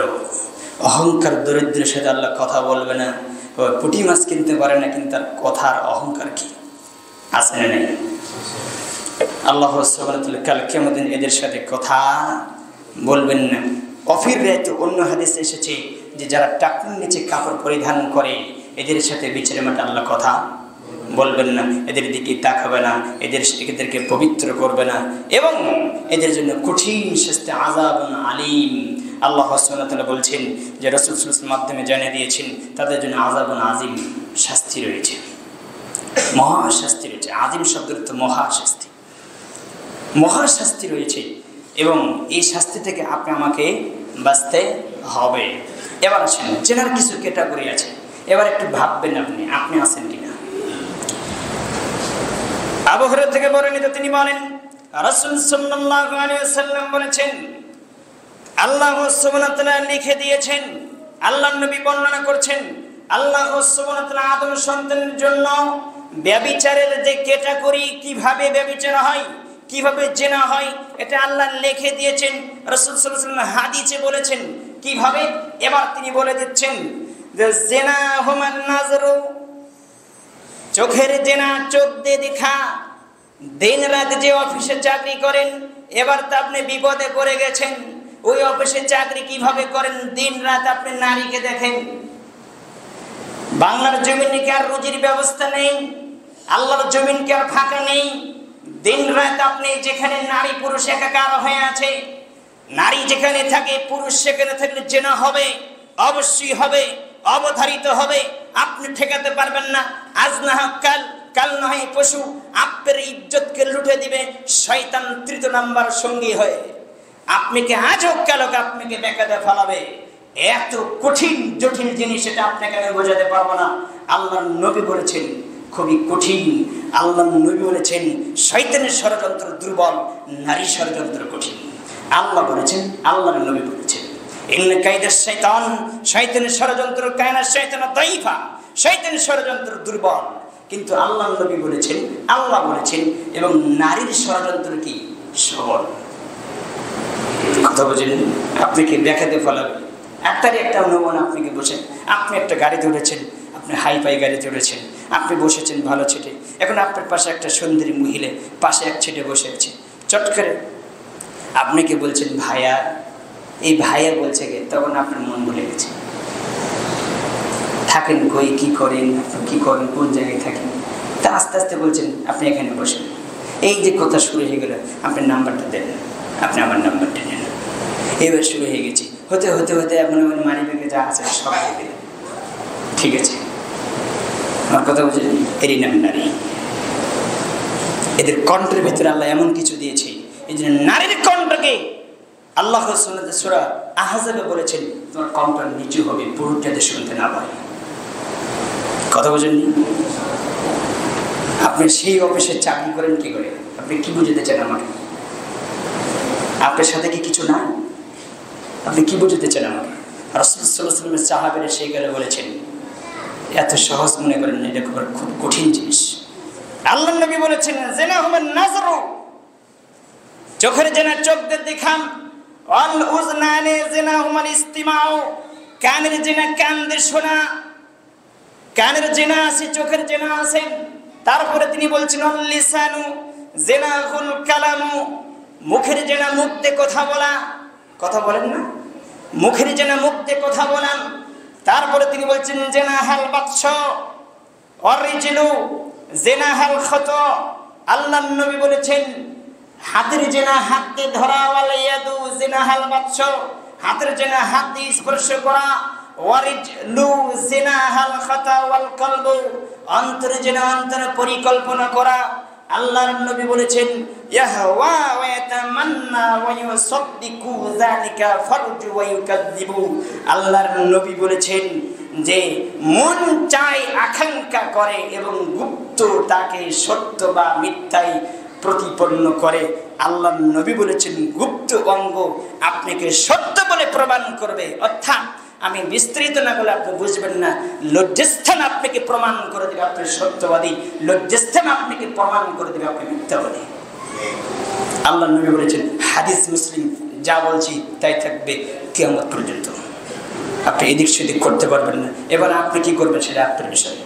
অহংকার দরিদ্রের সাথে আল্লাহ কথা বলবে না। ও পুঁটি মাছ কিনতে পারে না, কিন্তু তার কথার অহংকার কি আছে না নেই? আল্লাহ সুবহানাহু ওয়া তাআলা কাল কিয়ামতের দিন এদের সাথে কথা বলবেন না। অফির রাতে অন্য হাদিসে এসেছে যে যারা টাকনুর নিচে কাপড় পরিধান করে এদের সাথে বিচারের মাঠে আল্লাহ কথা বলবেন না, এদের দিকে তাকাবে না, এদেরকে পবিত্র করবে না, এবং এদের জন্য কঠিন শাস্তি, আযাবুন আলীম। আল্লাহ সুবহানাহু ওয়া তাআলা বলছেন যে রাসূল সাল্লাল্লাহু আলাইহি ওয়াসাল্লামের মাধ্যমে জানিয়ে দিয়েছেন তাদের জন্য আযাবুন আযীম, শাস্তি রয়েছে, মহাশাস্তি রয়েছে। আযীম শব্দের তো মহাশাস্তি, মহাশাস্তি রয়েছে, এবং এই শাস্তি থেকে আপনি আমাকে বাঁচতে হবে। এবার আসেন, জেনার কিছু ক্যাটাগরি আছে, এবার একটু ভাববেন আপনি আছেন কিনা। আবু হুরায়রা থেকে বর্ণিত, তিনি বলেন রাসূল সাল্লাল্লাহু আলাইহি ওয়াসাল্লাম বলেছেন, আল্লাহ সুবহানাহু ওয়া তাআলা লিখে দিয়েছেন, আল্লাহর নবী বর্ণনা করছেন, আল্লাহ সুবহানাহু ওয়া তাআলা আদম সন্তানের জন্য ব্যভিচারের যে ক্যাটাগরি, কিভাবে ব্যভিচার হয়, কিভাবে জেনা হয়, এটা আল্লাহ লিখে দিয়েছেন। রাসূল সাল্লাল্লাহু আলাইহি ওয়াসাল্লাম হাদিসে বলেছেন কিভাবে। এবার তিনি বলে দিচ্ছেন যে জেনা হুমান নাজরু, চোখের জেনা, চোখ দিয়ে দেখা। দিন রাত যে অফিসে চাকরি করেন, এবার তো আপনি বিপদে পড়ে গেছেন। ওই অফিসে চাকরি কিভাবে করেন? দিন রাত আপনি নারীকে দেখেন। বাংলার জমিনে কি আর রুজির ব্যবস্থা নেই? আল্লাহর জমিন কি আর ফাঁকা নেই? দিন রাত আপনি যেখানে নারী পুরুষ একাকার হয়ে আছে, নারী যেখানে থাকে পুরুষ সেখানে থাকলে জেনা হবে, অবশ্যই হবে, অবধারিত হবে। আপনি ঠেকাতে পারবেন না। আজ না হোক কাল, কাল না হয় পশু, আপনার ইজ্জতকে লুটে দিবে শয়তান তৃতীয় নাম্বার সঙ্গী হয়ে। আপনাকে আজ হোক কাল হোক আপনাকে বেকায়দা ফেলাবে। এত কঠিন জটিল জিনিস, এটা আপনাকে আমি বোঝাতে পারবো না। আল্লাহর নবী বলেছেন খুবই কঠিন। আল্লাহর নবী বলেছেন শয়তানের ষড়যন্ত্র দুর্বল, নারী ষড়যন্ত্র কঠিন। আল্লাহ বলেছেন, আল্লাহর নবী বলেছেন ইন্না কাইদা শাইতান, শয়তানের ষড়যন্ত্র, কায়না শাইতান দাইফা, শয়তানের ষড়যন্ত্র দুর্বল। কিন্তু আল্লাহর নবী বলেছেন, আল্লাহ বলেছেন, এবং নারীর ষড়যন্ত্র কি সবল। কথা বুঝলেন? আপনাকে দেখাতে ফলাবে। একটা নমুনা, আপনাকে বসে আপনি একটা গাড়িতে উঠেছেন, আপনি হাইফাই গাড়িতে উঠেছেন, আপনি বসেছেন ভালো ছেটে, এখন আপনার পাশে একটা সুন্দরী মহিলা পাশে এক ছেটে বসে আছে। চট করে আপনাকে বলছেন ভাইয়া, এই ভাইয়া বলছে গে, তখন আপনার মন ভুলে গেছে। থাকেন কই, কি করেন, কি করেন, কোন জায়গায় থাকেন, তা আস্তে আস্তে বলছেন আপনি এখানে বসেন। এই যে কথা শুরু হয়ে গেল, আপনার নাম্বারটা দেন, আপনি আমার নাম্বারটা নেন। এবার শুরু হয়ে গেছি, হতে হতে হতে আপনার মানি ব্যাগে যা আছে সব দিয়ে দিলেন। ঠিক আছে, আমার কথা বুঝলেন? এরই নাম নারী। এদের কণ্ঠের ভিতরে আল্লাহ এমন কিছু দিয়েছে, এই জন্য নারীর কণ্ঠকে আল্লাহ সূরা আহজাবে বলেছেন তোমার কণ্ঠ নিচু হবে, পুরুষ যাতে শুনতে না পায়। কথা বুঝেননি? আপনি সেই অফিসে চাকরি করেন কি করে? আপনি কি বুঝতে চান আমাকে? আপনার সাথে কি কিছু না? আপনি কি বুঝতে চান আমাকে? রাসূল সাল্লাল্লাহু আলাইহি ওয়াসাল্লামের সাহাবীরা সেই গেলে বলেছেন, এত সহজ মনে করেন না, এটা খুব কঠিন জিনিস। আল্লাহর নবী বলেছেন জিনা হুমান নাজরু, চোখের জেনা চোখ দিয়ে দেখাম, ওয়াল উযনানি জিনা হুমাল ইস্তিমাউ, কানের জেনা কান দিয়ে শোনা। কানের জেনা আছে, চোখের জেনা আছে। তারপরে তিনি বলছেন আল লিসানু জিনাহুল কালামু, মুখের জেনা মুখ দিয়ে কথা বলা। কথা বলেন না? মুখের জেনা মুখ দিয়ে কথা বলান। তারপরে তিনি বলছেন জেনাহাল বাতশ অরিজিলু জেনাহাল খত। আল্লাহর নবী বলেছেন হাতের জেনা হাত দিয়ে ধরা, ওয়াল ইয়াদু জেনাহাল বাতশ, হাতের জেনা হাত দিয়ে স্পর্শ করা, ওয়ারিজলু জেনাহাল খত ওয়াল কলবু, অন্তরে জেনা অন্তরে পরিকল্পনা করা। আল্লাহর নবী বলেছেন ইয়াহওয়া ওয়া ইয়াতামান্না ওয়া ইউসাদ্দিকু যালিকা ফারজু ওয়া ইউকাযযিবু। আল্লাহর নবী বলেছেন যে মন চায়, আকাঙ্ক্ষা করে এবং গুপ্ত তাকে সত্য বা মিথ্যায় প্রতিপন্ন করে। আল্লাহর নবী বলেছেন গুপ্ত অঙ্গ আপনাকে সত্য বলে প্রমাণ করবে। অর্থাৎ আমি বিস্তৃত না বলে আপনি বুঝবেন না। লজ্জাস্থান আপনাকে প্রমাণ করে দেবে আপনি সত্যবাদী, লজ্জাস্থান আপনাকে প্রমাণ করে দেবে আপনি মিথ্যাবাদী। আল্লাহ নবী বলেছেন, হাদিস মুসলিম, যা বলছি তাই থাকবে কিয়ামত পর্যন্ত। আপনি এদিক সেদিক করতে পারবেন না। এবার আপনি কি করবেন সেটা আপনার বিষয়।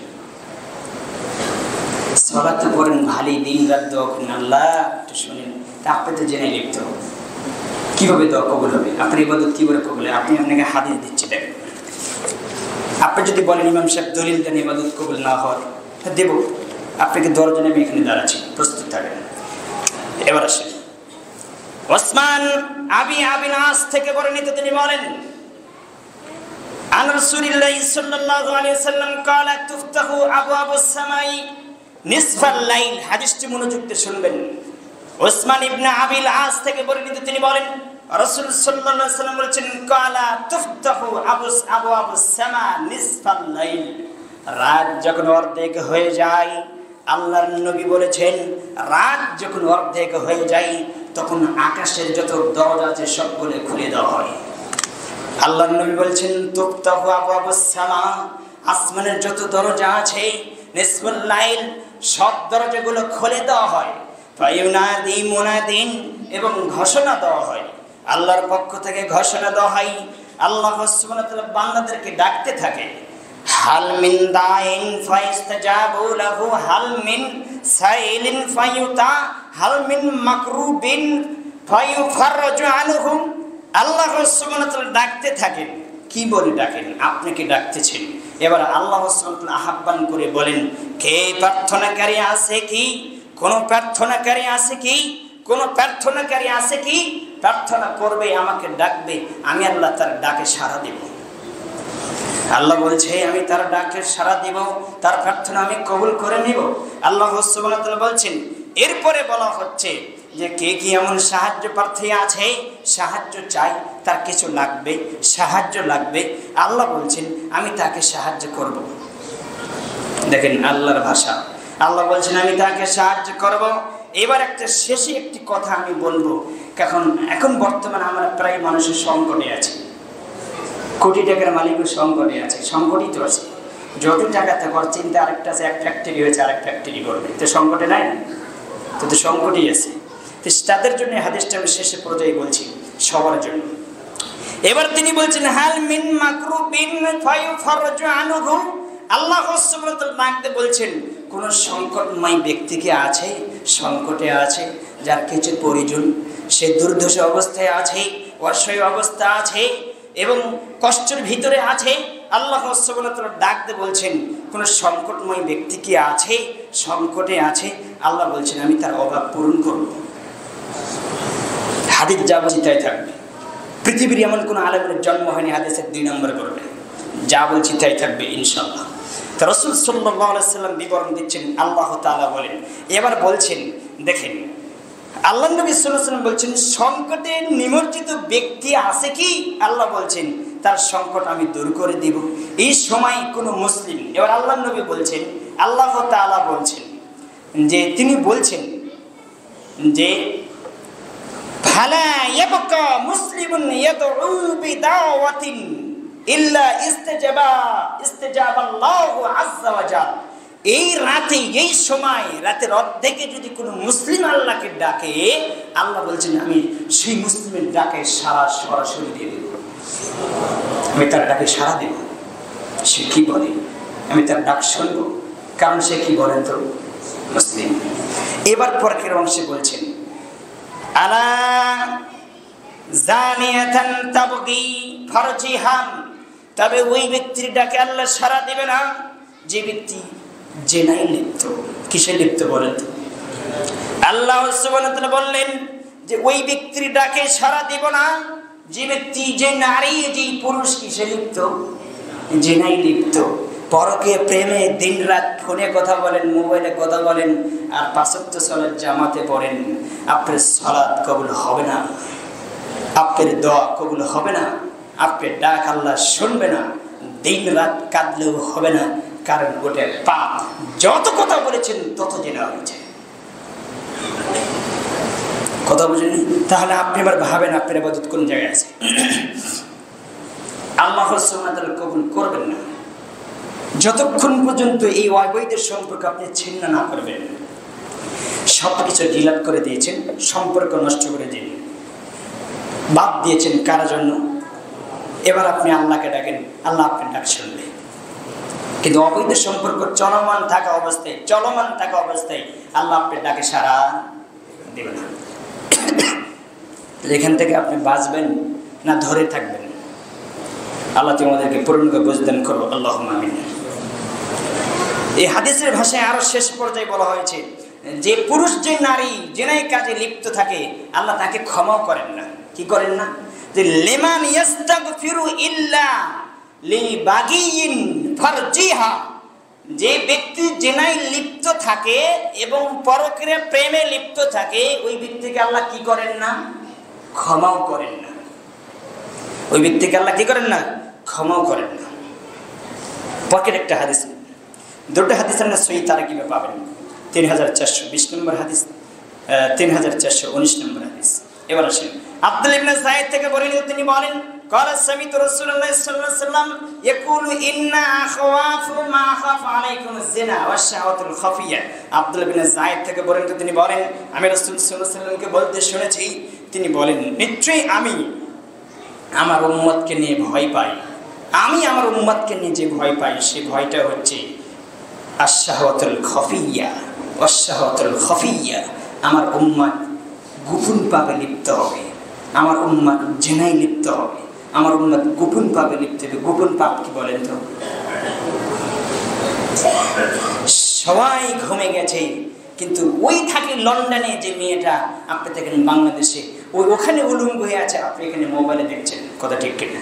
সালাত করেন ভালোই, দিন রাত দোয়া করেন, আল্লাহ একটু শুনেন, তা আপনি তো জেনে লিখতে হবে কিভাবে দোয়া কবুল হবে, আপনি ইবাদত কি করে কবুল হবে। আপনি আপনাকে হাদিস দিচ্ছি, দেখেন। আপনি যদি বলেন ইমাম সাহেব দলিল দেন ইবাদত কবুল না হয়, দেব, আপনাকে দরজা নেমে এখানে দাঁড়াচ্ছি, প্রস্তুত থাকেন। এবার আসেন, ওসমান আবিল আস থেকে বর্ণিত, তিনি বলেন, আন রাসূলিল্লাহি সাল্লাল্লাহু আলাইহি ওয়াসাল্লাম ক্বালা তুফতাহু আবওয়াবুস সামাই নিসফাল লাইল। হাদিসটি মনোযোগ দিয়ে শুনবেন। ওসমান ইবনে আবিল আস থেকে বর্ণিত, তিনি বলেন, রাসূল সাল্লাল্লাহু আলাইহি ওয়াসাল্লাম বলেছেন, ক্বালা তুফতাহু আবওয়াবুস সামা নিসফাল লাইল। রাত যখন অর্ধেক হয়ে যায়, আল্লাহর নবী বলেছেন, রাত যখন অর্ধেক হয়ে যায় তখন আকাশের যত দরজা আছে সবগুলো খুলে দেওয়া হয়। আল্লাহর নবী বলছেন, তুফতাহু আবওয়াবুস সামা, আসমানের যত দরজা আছে, নিসফুল লাইল, সব দরজাগুলো খুলে দেওয়া হয়। ফায়ুনাদি মুনাদিন, এবং ঘোষণা দেওয়া হয়, আল্লাহর পক্ষ থেকে ঘোষণা দেওয়া হয়। আল্লাহ সুবহানাহু ওয়া তাআলা বান্দাদেরকে ডাকতে থাকে, হাল মিন দাইন ফাইস্তাজাবু লাহু হাল মিন সাইলিন ফায়ুতা হাল মিন মাকরুবিন ফায়ুফারজু আনহু। আল্লাহ সুবহানাহু ওয়া তাআলা ডাকতে থাকেন। কি বলে ডাকেন? আপনাকে ডাকতেছেন। এবার আল্লাহ সুবহানাহু ওয়া তাআলা আহ্বান করে বলেন, কে প্রার্থনাকারী আছে কি? কোন প্রার্থনাকারী আছে কি? কোন প্রার্থনাকারী আছে কি? প্রার্থনা করবে, আমাকে ডাকবে, আমি আল্লাহ তার ডাকে সাড়া দেব। আল্লাহ বলছে, আমি তার ডাকে সাড়া দেব, তার প্রার্থনা আমি কবুল করে নিব। আল্লাহ সুবহানাহু ওয়া তাআলা বলছেন। এরপরে বলা হচ্ছে যে কে কি এমন সাহায্য প্রার্থী আছে, সাহায্য চাই, তার কিছু লাগবে, সাহায্য লাগবে, আল্লাহ বলছেন আমি তাকে সাহায্য করব। দেখেন আল্লাহর ভাষা, আল্লাহ বলছেন আমি তাকে সাহায্য করব। এবার একটা শেষে একটি কথা আমি বলবো, এখন বর্তমানে আমরা প্রায় মানুষের সংকটে আছি, কোটি টাকার মালিকের সংকটে আছে, সংকটিত আছে। যত টাকা থাকার চিন্তা, আরেকটা আছে, এক ফ্যাক্টরি হয়েছে, আরেক ফ্যাক্টরি করবে, তো সংকটে নাই, তো সংকটই আছে। তাদের জন্য হাদিসটা আমি শেষে পর্যায়ে বলছি, সবার জন্য। এবার তিনি বলছেন, হাল মিন মাকরুবিন ফায়ুফারজু আনহু। আল্লাহ সুবহানাহু ওয়া তাআলা ডাকতে বলছেন, কোন সংকটময় ব্যক্তি কি আছে, সংকটে আছে, যার কিছু প্রয়োজন, সে দুর্দশা অবস্থায় আছে, অসহায় অবস্থা আছে এবং কষ্টের ভিতরে আছে। আল্লাহ সুবহানাহু ওয়া তাআলা ডাকতে বলছেন, কোন সংকটময় ব্যক্তি কি আছে, সংকটে আছে, আল্লাহ বলছেন আমি তার অভাব পূরণ করব। হাদিস যা বলছি তাই থাকবে। পৃথিবীর এমন কোন আলেমের জন্ম হয়নি হাদিসের 2 নম্বর করবে, যা বলছি তাই থাকবে ইনশাআল্লাহ। তো রাসূল সাল্লাল্লাহু আলাইহি ওয়াসাল্লাম বিবরণ দিচ্ছেন, আল্লাহ তাআলা বলেন। এবার বলছেন, দেখেন আল্লাহ নবী সাল্লাল্লাহু আলাইহি ওয়াসাল্লাম বলছেন, সংকটে নিমজ্জিত ব্যক্তি আছে কি? আল্লাহ বলছেন তার সংকট আমি দূর করে দিব। এই সময় কোন মুসলিম, এবার আল্লাহ নবী বলছেন, আল্লাহ তাআলা বলছেন যে, তিনি বলছেন যে ফালা ইয়াবকা মুসলিমুন ইয়াদউ বিদাওয়াতিন ইল্লা ইস্তাজাবাল্লাহু আযজা ওয়া জাল। এই রাতে, এই সময়, রাতের অর্ধেকে যদি কোনো মুসলিম আল্লাহকে ডাকে, আল্লাহ বলছেন আমি সেই মুসলিমের ডাকে সরাসরি দিয়ে দেব, আমি তার ডাকে সাড়া দেব। সে কি বলে আমি তার ডাক শুনব, কারণ সে কি বলেন তো মুসলিম। এবার পরের অংশে বলছেন, আলা জানিয়াতান তাবগি ফারজিহান, তবে ওই ব্যক্তির ডাকে আল্লাহ সাড়া দেবে না যে ব্যক্তি জেনায় লিপ্ত। কিসে লিপ্ত বলেন তো? আল্লাহ সুবহানাহু ওয়া তাআলা বললেন যে ওই ব্যক্তির ডাকে সাড়া দেব না যে ব্যক্তি, যে নারী, যে পুরুষ কিসে লিপ্ত, জেনায় লিপ্ত। পরকে প্রেমে দিন রাত ফোনে কথা বলেন, মোবাইলে কথা বলেন, আর 5 ওয়াক্ত সালাত জামাতে পড়েন, আপনার সালাত কবুল হবে না, আপনার দোয়া কবুল হবে না, আপনার ডাক আল্লাহ শুনবে না, দিন রাত কাঁদলেও হবে না, কারণ ওটা পাপ। যত কথা বলেছেন তত জেনা হয়েছে। কথা বুঝেনি? তাহলে আপনি এবার ভাবেন আপনার ইবাদত কোন জায়গায় আছে। আল্লাহ সুবহানাহু ওয়া তাআলা কবুল করবেন না যতক্ষণ পর্যন্ত এই অবৈধ সম্পর্ক আপনি ছিন্ন না করবেন। সব কিছু ডিলিট করে দিয়েছেন, সম্পর্ক নষ্ট করে দিয়ে বাদ দিয়েছেন কার জন্য? এবার আপনি আল্লাহকে ডাকেন, আল্লাহ আপনার ডাক শুনবে। কিন্তু অবৈধ সম্পর্ক চলমান থাকা অবস্থায় আল্লাহ আপনার ডাকে সাড়া দেবে না। এখান থেকে আপনি বাঁচবেন না ধরে থাকবেন? আল্লাহ তুমি আমাদেরকে পূর্ণকে বুঝদান করো, আল্লাহুম্মা আমিন। এই হাদিসের ভাষায় আরো শেষ পর্যায়ে বলা হয়েছে যে পুরুষ যে নারী জেনাই কাজে লিপ্ত থাকে আল্লাহ তাকে ক্ষমাও করেন না। কি করেন না? যে লিমান ইস্তাগফিরু ইল্লা লিবাগিয়িন ফারজিহা, যে ব্যক্তি জেনায় লিপ্ত থাকে এবং পরকীয়া প্রেমে লিপ্ত থাকে ওই ব্যক্তিকে আল্লাহ কি করেন না? ক্ষমাও করেন না। ওই ব্যক্তিকে আল্লাহ কি করেন না? ক্ষমাও করেন না। পকেট একটা হাদিস, দুটো হাদিস আমরা সহিহ তারকিবে পাবেন। 3420 নম্বর হাদিস, 3419 নম্বর হাদিস। এবার আসেন আব্দুল্লাহ ইবনে যায়েদ থেকে বর্ণিত, তিনি বলেন ক্বালা সামিতু রাসূলুল্লাহ সাল্লাল্লাহু আলাইহি ওয়াসাল্লাম ইয়াকুলু ইন্না আখাওয়াফু মা খাফা আলাইকুম যিনা ওয়াশ শাহাওয়াতুল খাফিয়া। আব্দুল্লাহ ইবনে যায়েদ থেকে বর্ণিত, তিনি বলেন আমি রাসূল সাল্লাল্লাহু আলাইহি ওয়াসাল্লামকে বলতে শুনেছি, তিনি বলেন নিশ্চয়ই আমি আমার উম্মতকে নিয়ে ভয় পাই। আমি আমার উম্মতকে নিয়ে যে ভয় পাই সে ভয়টা হচ্ছে আশ-শাহাওয়াতুল খাফিয়া ওয়াশ শাহাওয়াতুল খাফিয়া। আমার উম্মত গোপন পাপে লিপ্ত হবে, আমার উম্মত জিনায় লিপ্ত হবে, আমার উম্মত গোপন পাপে লিপ্ত হবে। গোপন পাপ কি বলেন তো? সবাই ঘুমে গেছে, কিন্তু ওই থাকে লন্ডনে যে মেয়েটা, আপনি দেখেন বাংলাদেশে ওই ওখানে উলঙ্গ হয়ে আছে, আপনি এখানে মোবাইলে দেখছেন। কথা ঠিক কিনা?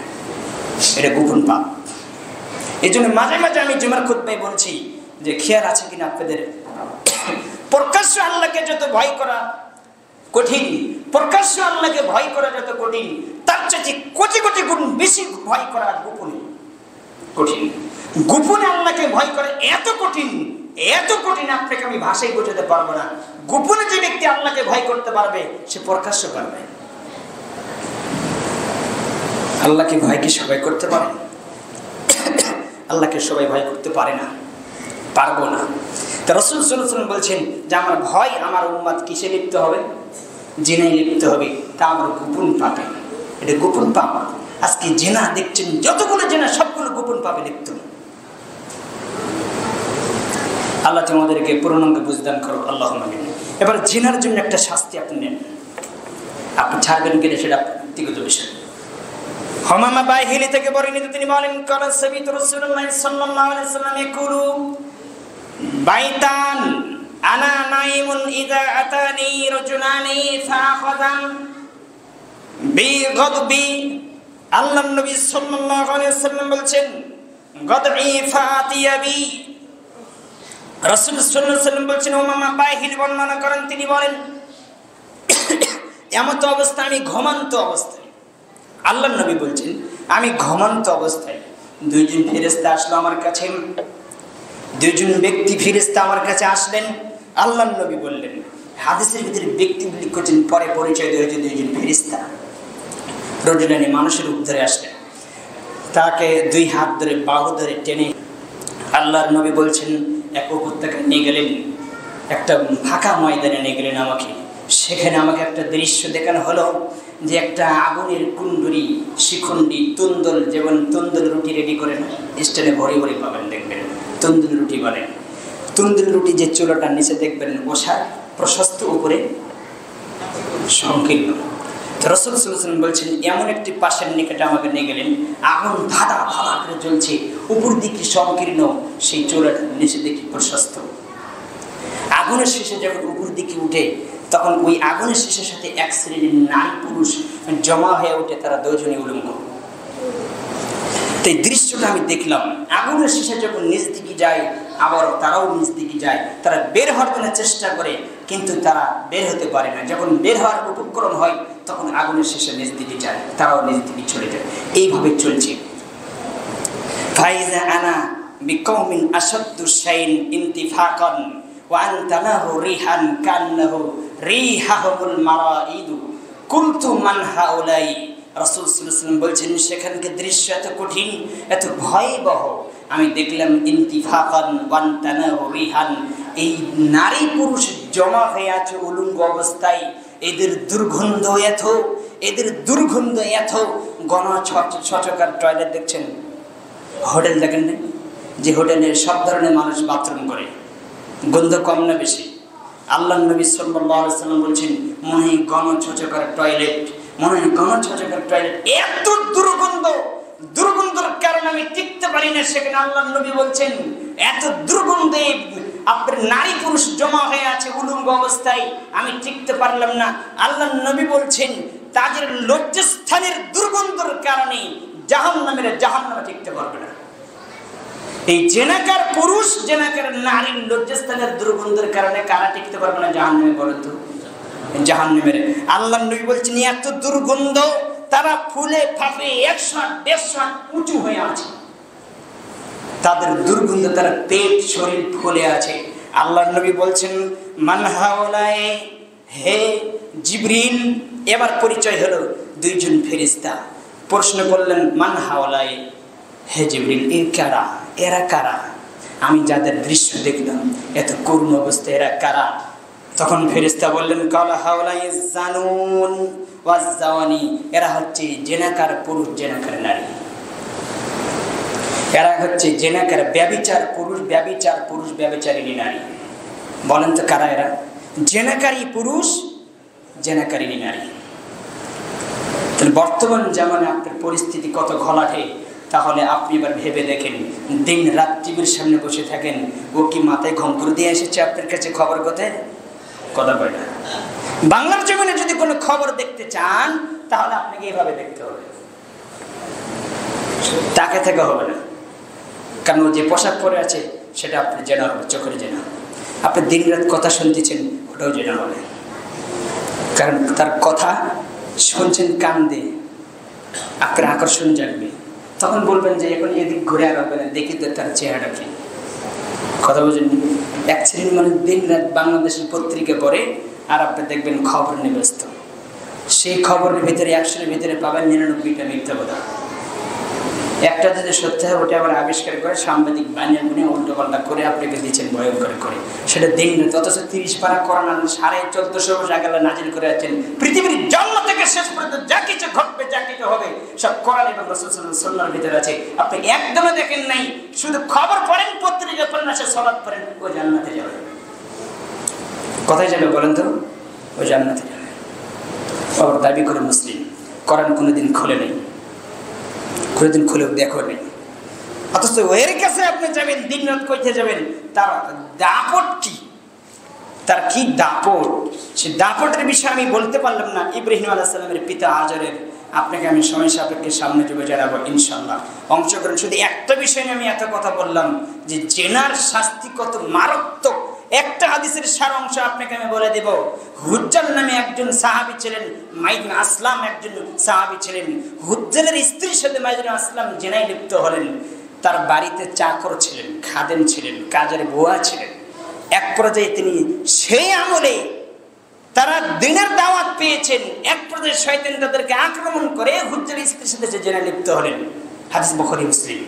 এটা গোপন পাপ। এই জন্য মাঝে মাঝে আমি জুমার খুতবায় বলছি যে খেয়াল আছে কিনা আপনাদের, প্রকাশ্য আল্লাহকে যত ভয় করা কঠিন, প্রকাশ্য আল্লাহকে ভয় করা যত কঠিন, তার চেয়ে কোটি কোটি গুণ বেশি ভয় করা গোপনে কঠিন। গোপনে আল্লাহকে ভয় করা এত কঠিন, এত কঠিন আপনাকে আমি ভাষায় বোঝাতে পারবো না। গোপনে যে ব্যক্তি আল্লাহকে ভয় করতে পারবে সে প্রকাশ্য পারবে। আল্লাহকে ভয় কি সবাই করতে পারে? আল্লাহকে সবাই ভয় করতে পারে না, পারবো না। তা রাসূল সাল্লাল্লাহু আলাইহি ওয়াসাল্লাম বলছেন যে আমার ভয় আমার উম্মত কিসে লিপ্ত হবে? জিনায় লিপ্ত হবে, তা আমার গোপন পাপে। এটা গোপন পাপ। আজকে জিনা দেখছেন, যতগুলো জিনা সবগুলো গোপন পাপে লিপ্ত। আল্লাহ তোমাদেরকে পূর্ণাঙ্গ বুঝদান করো, আল্লাহুম্মা আমিন। এবার জিনার জন্য একটা শাস্তি আপনি নেন, আপনি ছাড়বেন কিনা সেটা ব্যক্তিগত বিষয়। হামামা বাইহিলি থেকে বর্ণিত, তিনি বলেন ক্বালা সামিতু রাসূলুল্লাহ সাল্লাল্লাহু আলাইহি ওয়াসাল্লাম ইয়াকুলু বাইতান আনা নাইমুন ইযা আতানি রাজুলানি ফাআখাযান বিগাদবি। আল্লাহর নবী সাল্লাল্লাহু আলাইহি ওয়াসাল্লাম বলেন গাদঈ ফাতিয়াবি। রাসূল সাল্লাল্লাহু আলাইহি ওয়াসাল্লাম বলেন, হামামা বাইহিলি বর্ণনা করেন, তিনি বলেন এমত অবস্থা, আমি ঘুমন্ত অবস্থায়, আল্লাহর নবী বলছেন আমি ঘুমন্ত অবস্থায় দুইজন ফেরেশতা আসলো আমার কাছে। দুইজন ব্যক্তি ফেরেশতা আমার কাছে আসলেন। আল্লাহর নবী বললেন, হাদিসের ভিতরে ব্যক্তি উল্লেখ করছেন, পরে পরিচয় দেওয়া হয়েছে দুইজন ফেরেশতা। রজুলানি মানুষের রূপ ধরে আসলেন, তাকে দুই হাত ধরে বাহু ধরে টেনে আল্লাহর নবী বলছেন এক উপত্যকায় নিয়ে গেলেন, একটা ফাঁকা ময়দানে নিয়ে গেলেন আমাকে। সেখানে আমাকে একটা দৃশ্য দেখানো হলো যে একটা আগুনের কুণ্ডুরি, শিখণ্ডি, তুন্দল, যেমন তুন্দল রুটি রেডি করেন স্টেনে ভরে ভরে পাবেন, দেখবেন তুন্দুল রুটি বলেন। তুন্দুল রুটি যে চুলাটার নিচে দেখবেন বসার প্রশস্ত, উপরে সংকীর্ণ। রাসূল সাল্লাল্লাহু আলাইহি ওয়াসাল্লাম বলছেন এমন একটি পাশের নিকটে আমাকে নিয়ে গেলেন, আগুন ধাঁধা ধাঁধা করে জ্বলছে, উপর দিকে সংকীর্ণ, সেই চুলাটার নিচে দেখি প্রশস্ত। আগুনের শেষে যখন উপর দিকে উঠে তখন ওই আগুনের শেষের সাথে এক শ্রেণীর নারী পুরুষ জমা হয়ে উঠে, তারা দুজনে উলঙ্গ। এই দৃশ্যটা আমি দেখলাম। আগুনের শেষে যখন নিজ দিকে যায়, আবার তারাও নিজ দিকে যায়, তারা বের হওয়ার জন্য চেষ্টা করে, কিন্তু তারা বের হতে পারে না। যখন বের হওয়ার উপক্রম হয় তখন আগুনের শেষে নিজ দিকে যায়, তারাও নিজ দিকে চলে যায়। এইভাবে চলছে। ফাইজা আনা বিকৌমিন আশাদ্দু শাইন ইনতিফাকান ওয়া আনতানাহু রিহান কান্নাহু রিহাহুল মারাইদু কুনতু মান হাউলাই। রাসূল সাল্লাল্লাহু আলাইহি ওয়াসাল্লাম বলছেন সেখানকার দৃশ্য এত কঠিন, এত ভয়াবহ। আমি দেখলাম ইনতিফাকান ওয়া আনতানাহু রিহান, এই নারী পুরুষ জমা হয়ে আছে উলঙ্গ অবস্থায়। এদের দুর্গন্ধ এত গণ ছচকার টয়লেট দেখছেন, হোটেল দেখেন না, যে হোটেলে সব ধরনের মানুষ বাথরুম করে, গন্ধ কম না বেশি? আল্লাহ নবী সাল্লাল্লাহু আলাইহি ওয়াসাল্লাম বলছেন, মনে হয় গণ ছচকার টয়লেট, এত দুর্গন্ধের কারণে আমি টিকতে পারি না সেখানে। আল্লাহ নবী বলছেন, এত দুর্গন্ধে আপনার নারী পুরুষ জমা হয়ে আছে উলঙ্গ অবস্থায়, আমি টিকতে পারলাম না। আল্লাহ নবী বলছেন, তাদের লজ্জাস্থানের দুর্গন্ধের কারণে জাহান্নামে টিকতে পারবে না। এই জেনাকার পুরুষ জেনাকার নারীর লজ্জাস্থানের দুর্গন্ধের কারণে কারা টিকতে পারবে না জাহান্নামে? বলেন তো, জাহান্নামের। আল্লাহ নবী বলছেন, এত দুর্গন্ধ, তারা ফুলে ফাঁপে 100-150 উঁচু হয়ে আছে, তাদের দুর্গন্ধ, তারা পেট শরীর ফুলে আছে। আল্লাহ নবী বলছেন, মান হাওলায়ে, হে জিবরিল। এবার পরিচয় হলো দুইজন ফেরেশতা। প্রশ্ন করলেন, মান হাওলায়ে, হে জিবরিল, এরা কারা? আমি যাদের দৃশ্য দেখলাম এত করুণ অবস্থা, এরা কারা? তখন ফেরেশতা বললেন, কালা হাওলায়ে জানুন ওয়াজ জাওয়ানি, এরা হচ্ছে জেনাকার পুরুষ, জেনাকার নারী। এরা হচ্ছে জেনাকার ব্যভিচার পুরুষ, ব্যভিচারিণী নারী। বলেন তো কারা এরা? জেনাকারী পুরুষ, জেনাকারিণী নারী। তাহলে বর্তমান জামানে আপনার পরিস্থিতি কত ঘোলাটে, তাহলে আপনি এবার ভেবে দেখেন, দিন রাত টিভির সামনে বসে থাকেন, ও কি মাথায় ঘুম দিয়ে এসেছে আপনার কাছে খবর কথা বলে না। বাংলার জমিনে যদি কোনো খবর দেখতে চান তাহলে আপনাকে এইভাবে দেখতে হবে, তাকে থেকে হবে না। কারণ ও যে পোশাক পরে আছে সেটা আপনি জেনা হবে, চোখের জেনা। আপনি দিন রাত কথা শুনতেছেন, ওটাও জেনা হবে, কারণ তার কথা শুনছেন কান দিয়ে, আপনার আকর্ষণ জানবে। তখন বলবেন যে এখন এদিক ঘুরে আর হবে না, দেখি তো তার চেহারা কি। কথা বোঝেন? এক শ্রেণীর মানুষ দিন রাত বাংলাদেশের পত্রিকা পড়ে, আর আপনি দেখবেন খবর নিয়ে ব্যস্ত। সেই খবরের ভিতরে 100-এর ভিতরে পাবেন 99টা মিথ্যা কথা। একটা যদি সত্য হয় ওটা আবার আবিষ্কার করে সাংবাদিক বানিয়ে উল্টো পাল্টা করে আপনাকে দিচ্ছেন ভয়ঙ্কর করে, সেটা দিন রাত। অথচ 30 পারা কোরআন 1450 বছর আগে নাজিল করে আছেন। পৃথিবীর জন্ম থেকে শেষ পর্যন্ত যা কিছু ঘটবে, যা কিছু হবে, সব কোরআন এবং রাসূল সাল্লাল্লাহু আলাইহি ওয়াসাল্লামের ভিতরে আছে। আপনি একদমই দেখেন নাই, শুধু খবর পড়েন, পত্রিকা পড়েন, আসে সালাত পড়েন, ও জান্নাতে যাবে। কোথায় যাবে বলেন তো? ও জান্নাতে যাবে। আবার দাবি করে মুসলিম, কোরআন কোনোদিন খোলে নেই, কোনোদিন খুলেও দেখো নেই, অথচ এর কাছে আপনি যাবেন, দিন রাত কইতে যাবেন। তার দাপট কি, তার কি দাপট, সে দাপটের বিষয়ে আমি বলতে পারলাম না। ইব্রাহিম আলাইহিস সালামের পিতা আজরের, আপনাকে আমি সময় সাপেক্ষে সামনে যুগে জানাবো ইনশাআল্লাহ। অংশগ্রহণ। শুধু একটা বিষয় নিয়ে আমি এত কথা বললাম যে জেনার শাস্তি কত মারাত্মক। একটা হাদিসের সার অংশ আপনাকে আমি বলে দেব। হুজ্জাল নামে একজন সাহাবী ছিলেন, মাইদ বিন আসলাম একজন সাহাবী ছিলেন। হুজ্জালের স্ত্রীর সাথে মাইদ বিন আসলাম জেনায় লিপ্ত হলেন। তার বাড়িতে চাকর ছিলেন, খাদেম ছিলেন, কাজের বুয়া ছিলেন। এক পর্যায়ে তিনি সেই আমলে তারা দিনের দাওয়াত পেয়েছেন, এক পর্যায়ে শয়তান তাদেরকে আক্রমণ করে হুজ্জালের স্ত্রীর সাথে জেনায় লিপ্ত হলেন। হাদিস বুখারী মুসলিম।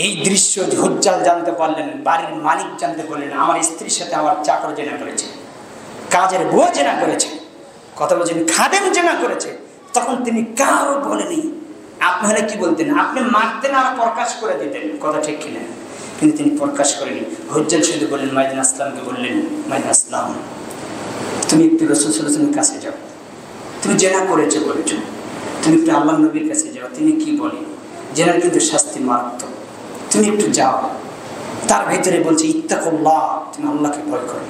এই দৃশ্য হুজ্জাল জানতে পারলেন, বাড়ির মালিক জানতে পারলেন, আমার স্ত্রীর সাথে আমার চাকর জেনা করেছে, কাজের বুয়া জেনা করেছে, কথা বলছেন খাদেম জেনা করেছে। তখন তিনি কারো বলেনি। আপনি হলে কি বলতেন? আপনি মারতেন আর প্রকাশ করে দিতেন, কথা ঠিক কিনা? কিন্তু তিনি প্রকাশ করেনি। হুজ্জাল শুধু বললেন, মাইদ বিন আসলামকে বললেন, মাইদ বিন আসলাম, তুমি একটু রাসূল সাল্লাল্লাহু আলাইহি ওয়াসাল্লামের কাছে যাও, তুমি জেনা করেছো, তুমি একটু আল্লাহর নবীর কাছে যাও, তিনি কি বলেন। জেনার কিন্তু শাস্তি মারাত্মক, তুমি একটু যাও। তার ভেতরে বলছে ইত্তাকুল্লাহ, তুমি আল্লাহকে ভয় করো।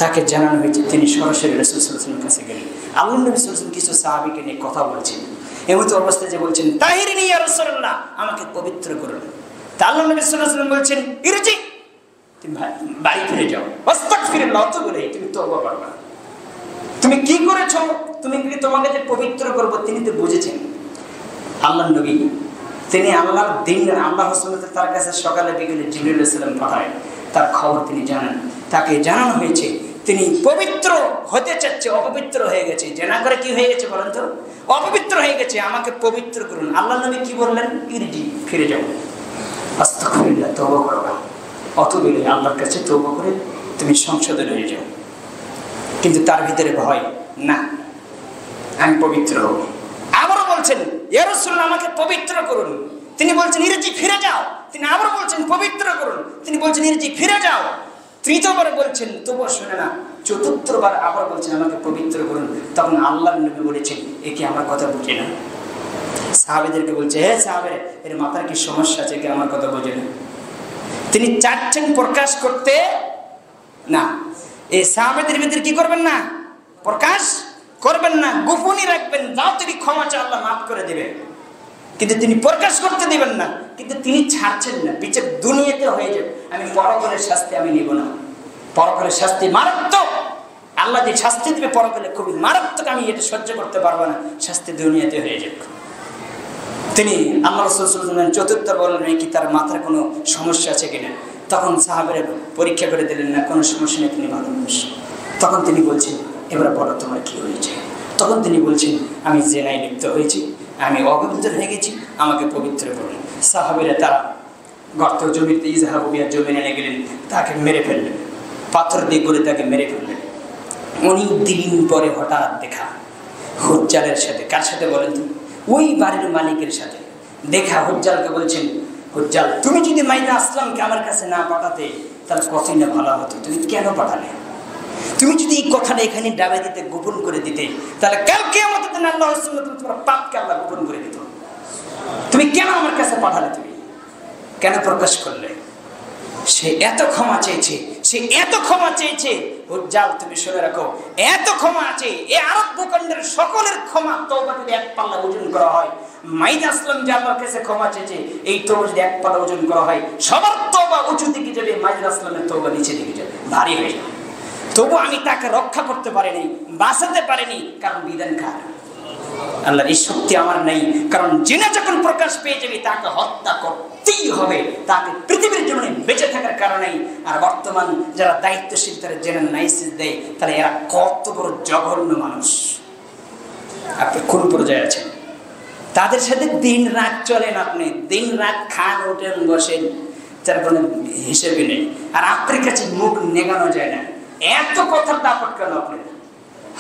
তাকে জানানো হয়েছে, তিনি সরাসরি রাসূল সাল্লাল্লাহু আলাইহি ওয়াসাল্লামের কাছে গেলেন। আল্লাহর নবী সাল্লাল্লাহু আলাইহি ওয়াসাল্লাম কিছু সাহাবীকে নিয়ে কথা বলছেন, এমন অবস্থায় যে বলছেন, তাহিরিনী ইয়া রাসূলুল্লাহ, আমাকে পবিত্র করুন। তা আল্লাহর নবী সাল্লাল্লাহু আলাইহি ওয়াসাল্লাম বলছেন, ইরজি, তুমি বাড়ি ফিরে যাও, আস্তাগফিরুল্লাহ, বলে তুমি তওবা করবা। তুমি কি করেছো, তুমি কি তোমাকে যে পবিত্র করবো তিনি তো বুঝেছেন। আল্লাহর নবী তিনি আল্লাহর দিন, আল্লাহ রাসূলুল্লাহ তার কাছে সকালে বিকেলে জিবরিল আলাইহিস সালাম পাঠায়, তার খবর তিনি জানান। তাকে জানানো হয়েছে তিনি পবিত্র হতে চাচ্ছে, অপবিত্র হয়ে গেছে। জেনা করে কি হয়ে গেছে বলেন তো? অপবিত্র হয়ে গেছে, আমাকে পবিত্র করুন। আল্লাহর নবী কি বললেন? ইরজি, ফিরে যাও, আস্তাগফিরুল্লাহ, তওবা করো। অতবিলে আল্লাহর কাছে তওবা করে তুমি সংশোধন হয়ে যাও। কিন্তু তার ভিতরে ভয়, না আমি পবিত্র হব। আবারও বলছেন ইয়া রাসূলুল্লাহ আমাকে পবিত্র করুন। তিনি বলছেন ইরজি, ফিরে যাও। তিনি আবার বলছেন পবিত্র করুন। তিনি বলছেন ইরজি, ফিরে যাও। তৃতীয়বার বলছেন তবুও শুনে না। চতুর্থবার আবার বলছেন আমাকে পবিত্র করুন। তখন আল্লাহর নবী বলেছেন এ কি আমার কথা বুঝে না? সাহাবীদেরকে বলছে, হে সাহাবীরা, এর মাথার কি সমস্যা আছে, কি আমার কথা বোঝে না? তিনি চাচ্ছেন প্রকাশ করতে না। এই সাহাবীদের ভিতরে কি করবেন না? প্রকাশ করবেন না, গোপনই রাখবেন। যাও তুমি ক্ষমা চাও, আল্লাহ মাফ করে দিবে। কিন্তু তিনি প্রকাশ করতে দিবেন না। কিন্তু তিনি ছাড়ছেন না, বিচার দুনিয়াতে হয়ে যাবে, আমি পরকালের শাস্তি আমি নিব না। পরকালের শাস্তি মারাত্মক, আল্লাহ যে শাস্তি দিবে পরকালে খুবই মারাত্মক, আমি এটা সহ্য করতে পারবো না, শাস্তি দুনিয়াতে হয়ে যাবে। তিনি আল্লাহ রাসূল সাল্লাল্লাহু আলাইহি ওয়াসাল্লাম চতুর্থ বললেন কি তার মাথার কোনো সমস্যা আছে কিনা। তখন সাহাবীরা পরীক্ষা করে দিলেন না, কোনো সমস্যা নেই, তিনি ভালো মানুষ। তখন তিনি বলছেন এবার বলো তোমার কি হয়েছে। তখন তিনি বলছেন আমি জেনায় লিপ্ত হয়েছি, আমি অপবিত্র হয়ে গেছি, আমাকে পবিত্র করুন। সাহাবীরা তারা গর্ত জমিতে ইজহাবু বিহা জমি এনে গেলেন, তাকে মেরে ফেললেন, পাথর দিয়ে করে তাকে মেরে ফেললেন। অনেক দিন পরে হঠাৎ দেখা হুজ্জালের সাথে। কার সাথে বলেন তো? ওই বাড়ির মালিকের সাথে দেখা। হুজ্জালকে বলছেন, হুজ্জাল তুমি যদি মাইদা আসলামকে আমার কাছে না পাঠাতে তাহলে কতই না ভালো হতো, তুমি কেন পাঠালে? তুমি যদি এই কথাটা এখানে ডাবে দিতে, গোপন করে দিতে, তাহলে কালকে আমাদের দিন আল্লাহ তোমার পাপকে আল্লাহ গোপন করে দিত। তুমি কেন আমার কাছে পাঠালে? তুমি কেন প্রকাশ করলে? সে এত ক্ষমা চেয়েছে, সে এত ক্ষমা চেয়েছে। হুজ্জাল তুমি শুনে রাখো, এত ক্ষমা আছে। এই আরব ভূখণ্ডের সকলের ক্ষমা তওবা যদি এক পাল্লা ওজন করা হয়, মাইদা আসলাম যে আল্লাহর কাছে ক্ষমা চেয়েছে, এই তওবা যদি এক পাল্লা ওজন করা হয়, সবার তওবা উঁচু দিকে যাবে, মাইদা আসলামের তওবা নিচে দিকে যাবে, ভারী হয়ে যাবে। তবু আমি তাকে রক্ষা করতে পারিনি, বাঁচাতে পারিনি, কারণ বিধান কার? আল্লাহর। এই শক্তি আমার নেই, কারণ জিনা যখন প্রকাশ পেয়ে যাবে তাকে হত্যা করতেই হবে, তাকে পৃথিবীর জন্য বেঁচে থাকার কারণেই। আর বর্তমান যারা দায়িত্বশীল তারা জেনারেল লাইসেন্স দেয়, তাহলে এরা কত বড় জঘন্য মানুষ। আপনি কোন পর্যায়ে আছেন? তাদের সাথে দিন রাত চলেন, আপনি দিন রাত খান, ওঠেন, বসেন, তার কোনো হিসেবে নেই। আর আপনার কাছে মুখ নেগানো যায় না। এত কথার দাপট কেন আপনার?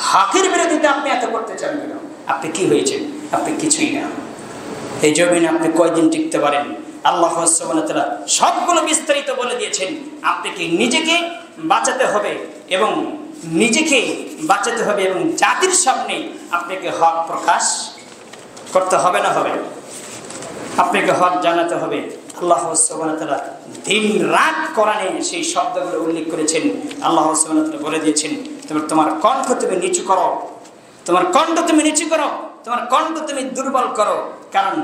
হকের বিরোধিতা আপনি এত করতে চান কেন? আপনি কি হয়েছেন? আপনি কিছুই না। এই জমিনে আপনি কয়দিন টিকতে পারেন? আল্লাহ সুবহানাহু ওয়া তাআলা সবগুলো বিস্তারিত বলে দিয়েছেন। আপনাকে নিজেকে বাঁচাতে হবে এবং জাতির সামনে আপনাকে হক প্রকাশ করতে হবে, না হবে? আপনাকে হক জানাতে হবে। আল্লাহ সুবহানাহু ওয়া তাআলা দিন রাত কোরআনে সেই শব্দগুলো উল্লেখ করেছেন। আল্লাহ সুবহানাহু ওয়া তাআলা বলে দিয়েছেন তোমার কণ্ঠ তুমি নিচু করো, তোমার কণ্ঠ তুমি নিচু করো, তোমার কণ্ঠ তুমি দুর্বল করো। কারণ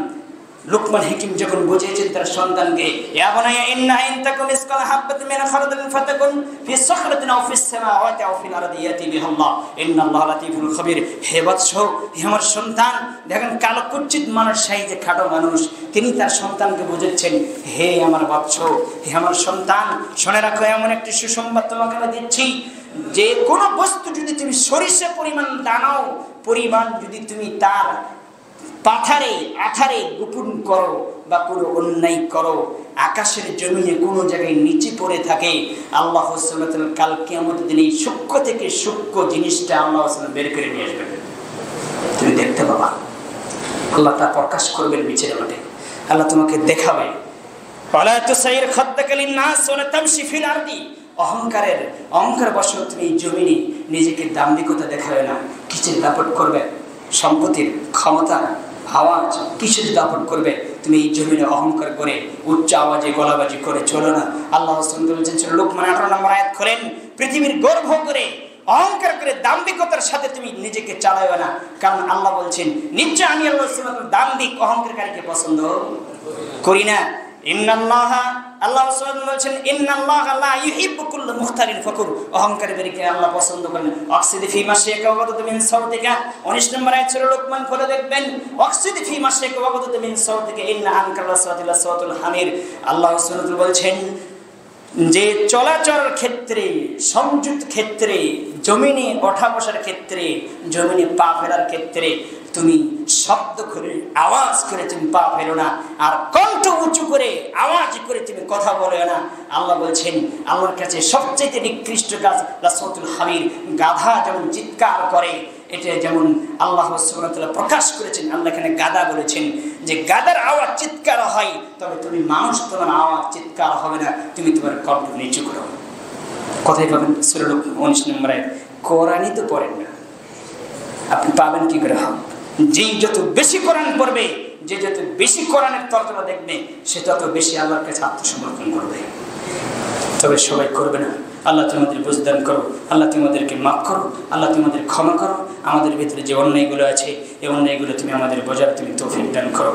লুকমান হাকিম যখন বুঝিয়েছেন তার সন্তানকে, ইয়া বুনাইয়া ইন্না ইন তাকুম মিসকাল হাববাতিন মিন খারদালিন ফাতাকুন ফি সাখরাতিন আও ফিস সামাওয়াতি আও ফিল আরদি ইয়াতি বিহাল্লাহ ইন্নাল্লাহা লাতীফুল খবীর। হে বৎস, হে আমার সন্তান, দেখেন কালো কুচ্ছিত মানুষ, সাইজে খাটো মানুষ, তিনি তার সন্তানকে বুঝাচ্ছেন, হে আমার বৎস, হে আমার সন্তান, শুনে রাখো এমন একটি সুসংবাদ তোমাকে আমি দিচ্ছি, যে কোনো বস্তু যদি তুমি সরিষা পরিমাণ দানাও পরিমাণ যদি তুমি তার আঠারে গোপন করো বা কোনো অন্যায় করো, আকাশের জমিনে কোনো জায়গায় নিচে পড়ে থাকে, আল্লাহ সুবহানাহু ওয়া তাআলা কাল কিয়ামতের দিন এই সূক্ষ্ম থেকে সূক্ষ্ম জিনিসটা আল্লাহ বের করে নিয়ে আসবেন। তুমি দেখতে পাবা, আল্লাহ তা প্রকাশ করবেন বিচারে মাঠে। আল্লাহ তোমাকে দেখাবে। ওয়ালা তুসাইর খাদ্দাকা লিন-নাস ওয়ালা তামশি ফিল আরদি। অহংকার বশত তুমি এই জমিনে নিজেকে দাম্ভিকতা দেখাবে না। কিসের দাপট করবে? সম্পত্তির, ক্ষমতা, আওয়াজ, কিসের দাপট করবে? তুমি এই জমিনে অহংকার করে উচ্চ আওয়াজে গলাবাজি করে চলো না। আল্লাহ বলছেন লোকমান 18 নম্বর আয়াত করেন, পৃথিবীর গর্ব করে অহংকার করে দাম্ভিকতার সাথে তুমি নিজেকে চালাবে না। কারণ আল্লাহ বলছেন নিশ্চয় আমি আল্লাহ দাম্ভিক অহংকারীকে পছন্দ করি না। আল্লাহ বলছেন ইন্নাল্লাহা লা ইউহিব্বু কুল্লা মুখতারিন ফখুর। অহংকারীদেরকে আল্লাহ পছন্দ করেন। ওয়াকসিদি ফি মাশিকা ওয়াগদুদ মিন সাওতিকা। 19 নম্বর আয়াত সূরা লোকমান পড়ে দেখবেন, ওয়াকসিদি ফি মাশিকা ওয়াগদুদ মিন সাওতিকা ইন্না আনকাল সাওতিল সাওতুল হামির। আল্লাহ সুবহানাহু বলছেন যে চলাচলের ক্ষেত্রে, সংযুক্ত ক্ষেত্রে, জমিনে ওঠা বসার ক্ষেত্রে, জমিনে পা ফেলার ক্ষেত্রে তুমি শব্দ করে আওয়াজ করে তুমি পা ফেলো না, আর কণ্ঠ উঁচু করে আওয়াজ করে তুমি কথা বলো না। আল্লাহ বলছেন আল্লাহর কাছে সবচেয়ে নিকৃষ্ট কাজ লাসওয়াতুল হামির, গাধা যেমন চিৎকার করে, এটা যেমন আল্লাহ সুবহানাহু ওয়া তাআলা প্রকাশ করেছেন। আল্লাহ এখানে গাধা বলেছেন যে গাধার আওয়াজ চিৎকার হয়, তবে তুমি মানুষ, তোমার আওয়াজ চিৎকার হবে না, তুমি তোমার কণ্ঠ নিচু করো। কোথায় পাবেন? সূরা লুকমান 19 নম্বর আয়াত। কোরআনই তো পড়েন না, আপনি পাবেন কি করে? যেই যত বেশি কোরআন পড়বে, যে যত বেশি কোরআনের তর্জমা দেখবে, সে তত বেশি আল্লাহর কাছে আত্মসমর্পণ করবে। তবে সবাই করবে না। আল্লাহ তোমাদের বুঝদান করো, আল্লাহ তোমাদেরকে মাফ করো, আল্লাহ তোমাদের ক্ষমা করো। আমাদের ভিতরে যে অন্যায়গুলো আছে, এই অন্যায়গুলো তুমি আমাদের বোঝার তুমি তৌফিক দান করো।